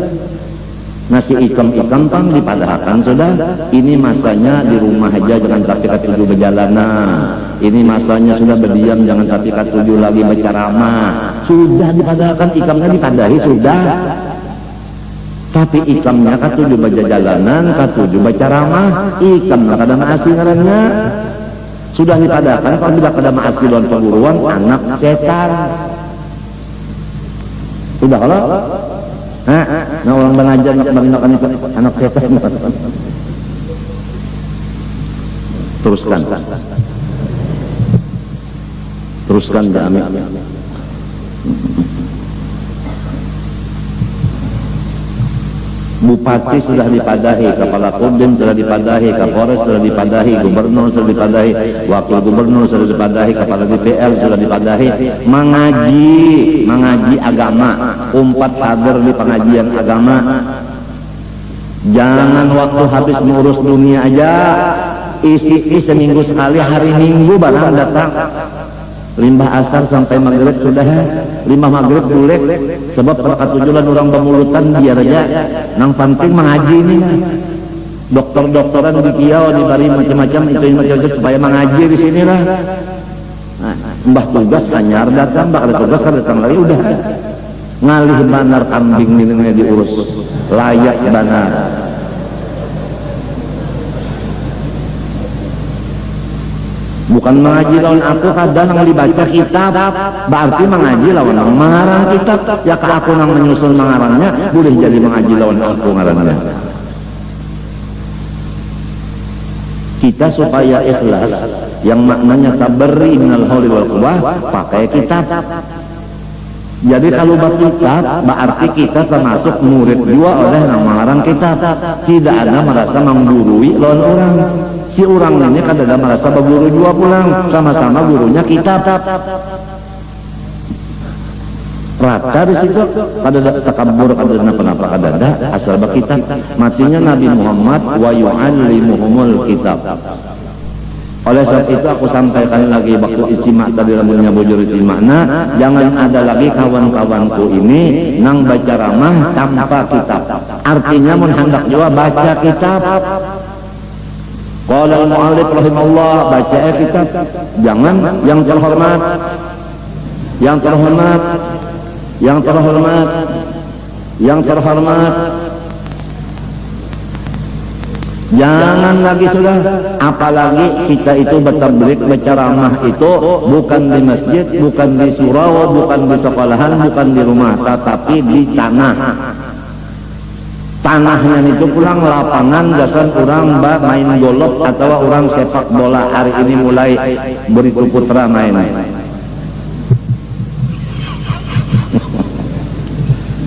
Nasi ikam-ikam pang dipadahkan sudah. Ini masanya di rumah aja, jangan tapi ketujuh berjalan. ini masanya sudah berdiam, jangan tapi katujuh lagi berceramah. Sudah dipadahkan ikamnya dipadahi sudah. Tapi ikamnya katujuh baca jalanan, katujuh berceramah, ikamnya kada maasi ngarannya. Sudah dipadahkan kalau tidak kada maasi lawan perguruan anak setan. Sudah kalau? Nah orang mengajar nak itu anak setan. Teruskan kami. Bupati sudah dipadahi, kepala Kodim sudah dipadahi, Kapolres sudah dipadahi, gubernur sudah dipadahi, wakil gubernur sudah dipadahi, kepala DPR sudah dipadahi. Mengaji agama, umpat pader di pengajian agama. Jangan waktu habis mengurus dunia aja, isi seminggu sekali, hari Minggu barang datang. Limbah asar sampai maghrib sudah, limbah maghrib bulek, sebab pada tujuan orang pemulutan biar aja. Nang penting mengaji ini, dokter-dokteran di Kiau diberi macam-macam itu macam-macam supaya mengaji di sini lah. Mbah tugas kanyar datang, mbah ada tugas kan datang lagi udah. Ngalih banar kambing ini diurus, layak banar. Bukan mengaji lawan aku kadang nang dibaca kitab, berarti mengaji lawan nang mengarang kitab. Ya ke aku nang menyusun mengarangnya, boleh jadi mengaji lawan aku ngarangnya. Kita supaya ikhlas, yang maknanya tabari minal hauli wal quwwah, pakai kitab. Jadi kalau berkitab, berarti kita termasuk murid juga oleh nang mengarang kitab. Tidak ada merasa menggurui lawan orang. Si orang ini kadang merasa berguru juga pulang, sama-sama gurunya kitab. Rata di situ kada takabur, kada kenapa kada ada asal berkitab. Matinya Nabi Muhammad wa yu'allimuhumul kitab. Oleh sebab itu aku sampaikan lagi waktu ijtima' tadi rambutnya bujur ijtima'na, jangan ada lagi kawan-kawanku ini nang baca ramah tanpa kitab. Artinya mun hendak juga baca kitab. Qala al-mu'allif rahimahullah, baca kitab. Jangan yang terhormat, jangan lagi sudah. Apalagi kita itu bertablik berceramah itu bukan di masjid, bukan di surau, bukan di sekolahan, bukan di rumah, tetapi di tanah. Tanahnya itu pulang lapangan dasar orang main golok atau orang sepak bola. Hari ini mulai Beritu Putra main.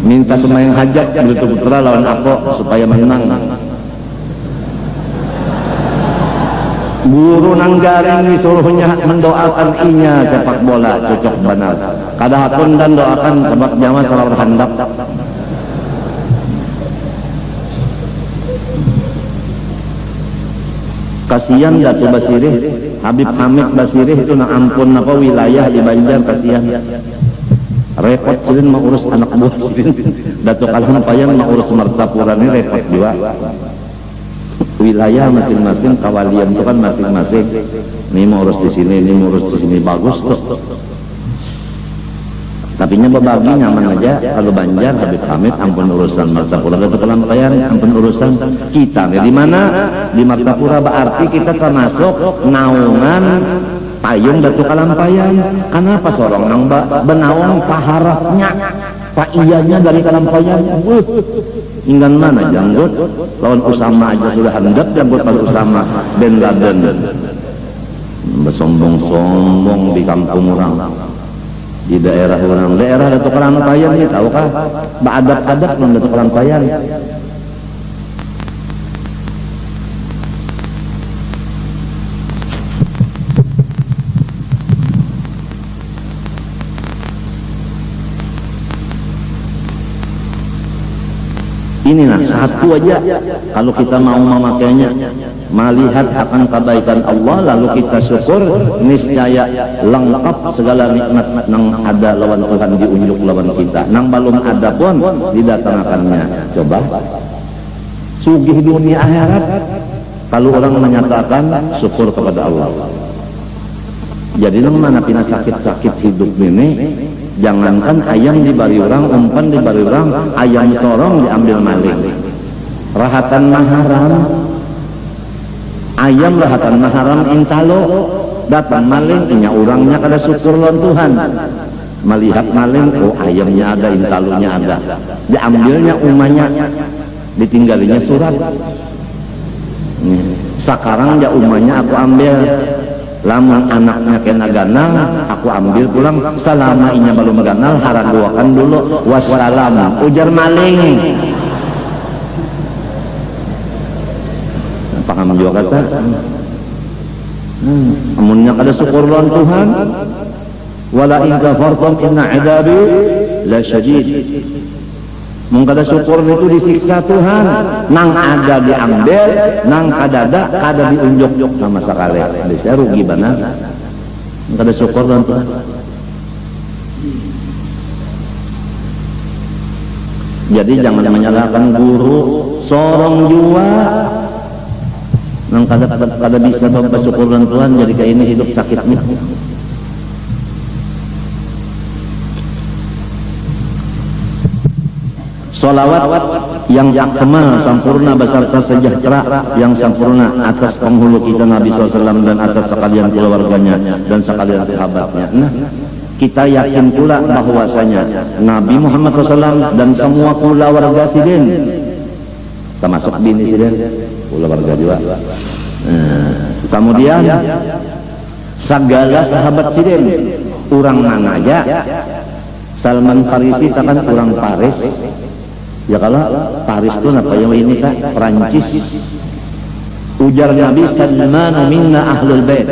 Minta sembahyang hajat Beritu Putra lawan aku supaya menang. Guru nanggaring disuruhnya mendoakan inya sepak bola cocok benar. Kadahapun dan doakan sebab jamaah salah handap. Kasihan Datu Basirih, Habib Hamid Basirih itu nak ampun apa wilayah di Banjar, kasihan. Repot silin mau urus anak buah silin. Datu Kalhampayan mau urus Martapura ini repot juga. Wilayah masing-masing, kawalian itu kan masing-masing. Ini mau urus di sini, ini mau urus di sini, bagus tuh. Tapi nya berbagi nyaman aja. Kalau Banjar Habib Hamid ampun urusan Martapura, Datu Kalhampayan ampun urusan kita. Di mana di Martapura berarti kita termasuk naungan payung Datu Kalhampayan. Kenapa sorong nang benaung paharapnya, pak iyanya dari Kalhampayan. Inggan mana janggut lawan Usama aja sudah handap janggut pada Usama bin Laden. Bersombong-sombong di kampung orang. Di daerah orang, daerah Datu Kalhampayan ini tahukah? Baadat-adat ng Datu Kalhampayan. Inilah satu aja kalau kita mau memakainya, melihat akan kebaikan Allah lalu kita syukur, niscaya lengkap segala nikmat nang ada lawan Tuhan diunjuk lawan kita. Nang belum ada pun didatangkannya. Coba sugih dunia akhirat kalau orang menyatakan syukur kepada Allah. Jadi nang mana pina sakit-sakit hidup ini, jangankan ayam dibari orang, umpan dibari orang, ayam sorong diambil maling. Rahatan maharam, ayam rahatan maharam intalo, datang maling, inya orangnya kada syukur lawan Tuhan. Melihat maling, oh ayamnya ada, intalonya ada, diambilnya umanya, ditinggalinya surat. Sekarang ya umanya aku ambil, lama anaknya kena ganal, aku ambil pulang. Selama inya belum ganal, haraduakan dulu. Wassalam, ujar maling. Paham juga kata. Amunnya kada syukur lawan Tuhan. Wala in kafartum inna adabi la syadid. Mengkada syukur itu disiksa Tuhan, nang ada diambil, nang kada diunjuk sama sekali. Bisa rugi benar. Mengkada syukur dan Tuhan. Jadi jangan menyalahkan guru, sorong jua. Nang kada bisa bersyukur dan Tuhan, jadi kayak ini hidup sakitnya. Salawat yang akmal, sempurna, beserta sejahtera yang sempurna atas penghulu kita Nabi SAW dan atas sekalian keluarganya dan sekalian sahabatnya. Nah, kita yakin pula bahwasanya Nabi Muhammad SAW dan semua keluarga sidin, termasuk bini sidin, keluarga juga. Kemudian segala sahabat sidin, orang mana aja, Salman Farisi takkan orang Paris. Ya kalau Paris itu apa yang ini kak? Perancis. Ujar Nabi, Salman minna ahlul bait.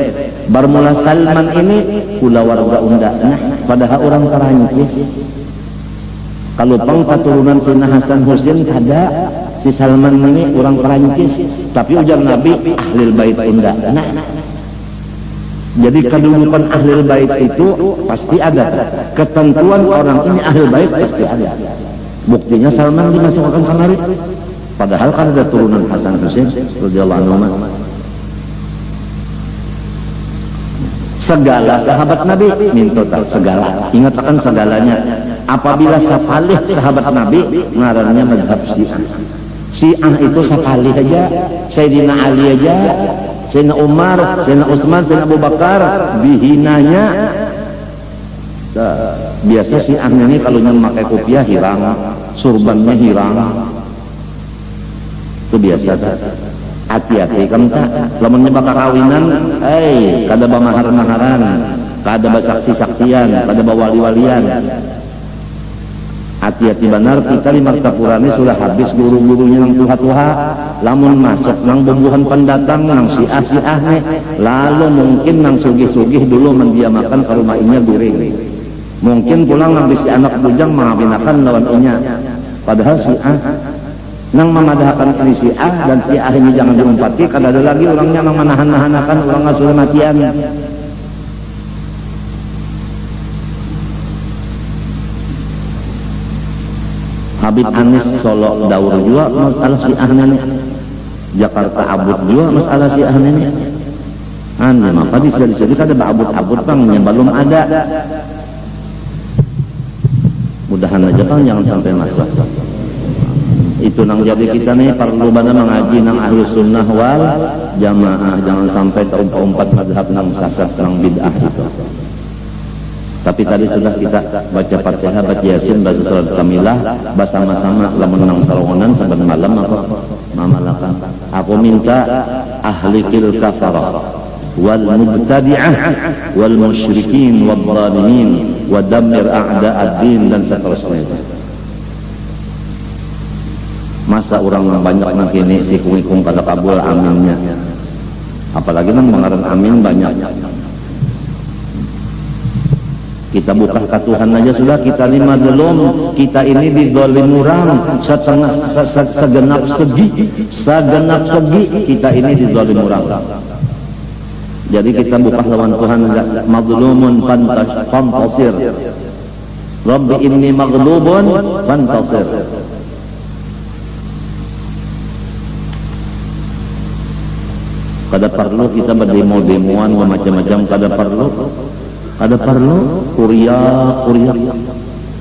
Bermula Salman ini pula warga undaknya, padahal orang Perancis. Kalau pang keturunan Sina Hasan Husain ada, si Salman ini orang Perancis. Tapi ujar Nabi ahlul bait undaknya. Jadi kedudukan ahlul bait itu pasti ada. Ketentuan orang ini ahlul bait pasti ada. Buktinya Salman dimasukkan kamari, padahal kan ada turunan Hasan Husain radhiyallahu anhu. Segala sahabat Nabi minta segala, ingatkan segalanya. Apabila sapalih sahabat Nabi, ngarannya mazhab Syiah. Syiah itu sapalih aja, Sayyidina Ali aja, Sayyidina Umar, Sayyidina Utsman, Sayyidina Abu Bakar dihinanya. Biasa Syiahnya ini kalau yang pakai kopiah hirang, surbannya hirang, itu biasa. Hati-hati kamu tak, lamunnya bakal kawinan, kada mahar-maharan, kada saksi-saksian, kada wali-walian. Hati-hati benar, kita di Martapura ini sudah habis guru-gurunya nang tuha-tuha, lamun masuk nang bumbuhan pendatang nang Syiah nih, lalu mungkin nang sugih-sugih dulu mendiamakan ke rumah inya guring. Mungkin pulang nang bisi anak bujang mengabinakan lawan inya. Padahal Syiah nang memadahkan ini Syiah dan Syiah ini jangan diumpati, kada ada lagi orangnya nang menahan-nahanakan orang ngasul matian. Habib Anis Solo Daur juga masalah Syiah ini. Jakarta Abud juga masalah Syiah ini. Ane apa di sini kada abud-abud bang, belum ada. Mudahan aja kan jangan sampai masuk. Itu nang jadi kita nih perlu benar mengaji nang ahlus sunnah wal jamaah, jangan sampai terumpat-umpat madhab nang sasar nang bid'ah itu. Tapi tadi sudah kita baca Fatihah, baca Yasin, baca surat Kamilah, bersama-sama lamun nang salongonan sampai malam apa mamalakan. Aku minta ahli kil kafarah wal mubtadi'ah wal musyrikin wal zalimin wa dammir a'da'ad-din dan seterusnya. Masa orang banyak nak ini si kung kada kabul aminnya, apalagi nang mengaran amin banyak. Kita buka ke Tuhan aja sudah, kita lima belum, kita ini didolim orang segenap segi kita ini didolim orang. Jadi kita buka lawan Tuhan, maglumun fantasir. Rabbi inni maghlubun fantasir. kada perlu kita berdemo-demoan macam-macam, kada perlu kuriak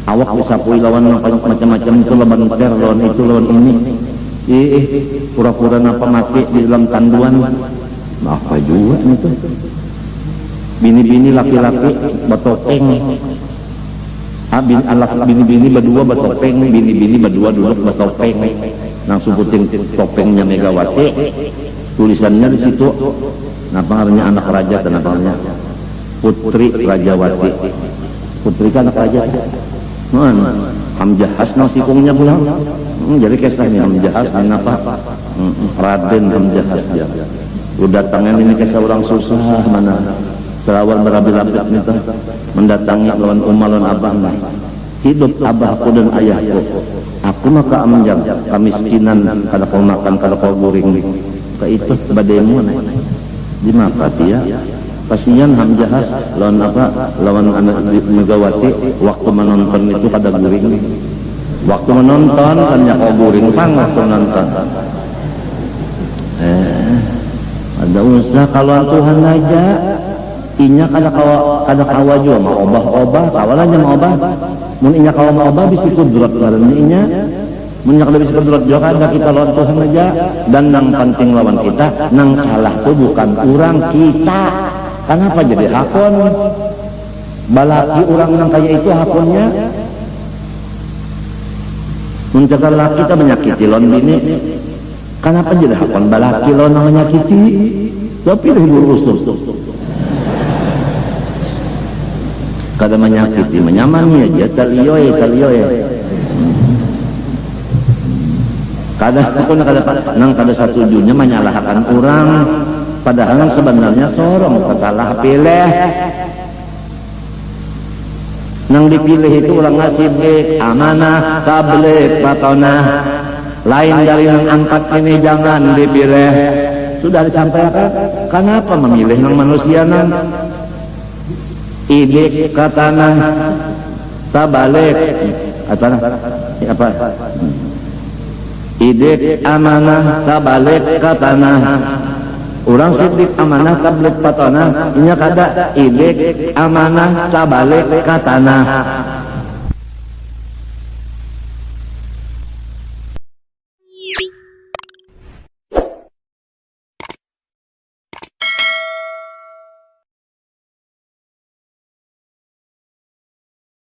awak disapui lawan macam-macam itu, lawan ter, lawan itu, lawan ini, pura-pura napa mati di dalam tanduan. Apa juga itu, bini-bini laki-laki batopeng, bini-bini berdua batopeng, bini-bini berdua duduk batopeng, nang sebutin topengnya Megawati, tulisannya di situ, napa ngarannya anak raja, kenapa ngarannya Putri Rajawati, putri kan anak raja, Hamjahas nang sikungnya pulang, jadi kisahnya Hamjahas, kenapa Raden Hamjahas dia. Udah tangan ini kisah orang susah mana serawan berabi-labit itu mendatangi lawan lawan abah mah, hidup abahku dan ayahku, aku maka amjang kemiskinan kada kau makan kada kau guring ke itu bademu di maka dia kasihan Hamjahas lawan apa lawan anak Megawati waktu menonton itu kada guring, waktu menonton kan ya kau guring pang waktu nonton. Ada usah kalau Tuhan aja inya kada kawa juga mau obah kawalannya mau obah mun inya kawa mau obah bisa kudrat ngaran inya mun nya kada bisa kudrat juga kada kita lawan Tuhan aja. Dan nang penting lawan kita nang salah tuh bukan orang kita, kenapa jadi hakon balaki orang nang kaya itu hakonnya mun cakar laki kita menyakiti lawan bini, kenapa jadi hakon balaki lawan nang menyakiti, tapi pilih urusan kada menyakiti menyamani aja talioy kada aku nang kada satujunya menyalahkan orang, padahal sebenarnya sorong salah pilih nang dipilih itu orang ngasih amanah tabligh patona lain dari nang angkat ini jangan dipilih, sudah disampaikan. Kenapa memilih nang manusia nang idik katana tabalik katana apa idik amanah tabalik katana orang sidik amanah tabalik patana inya kada idik amanah tabalik katana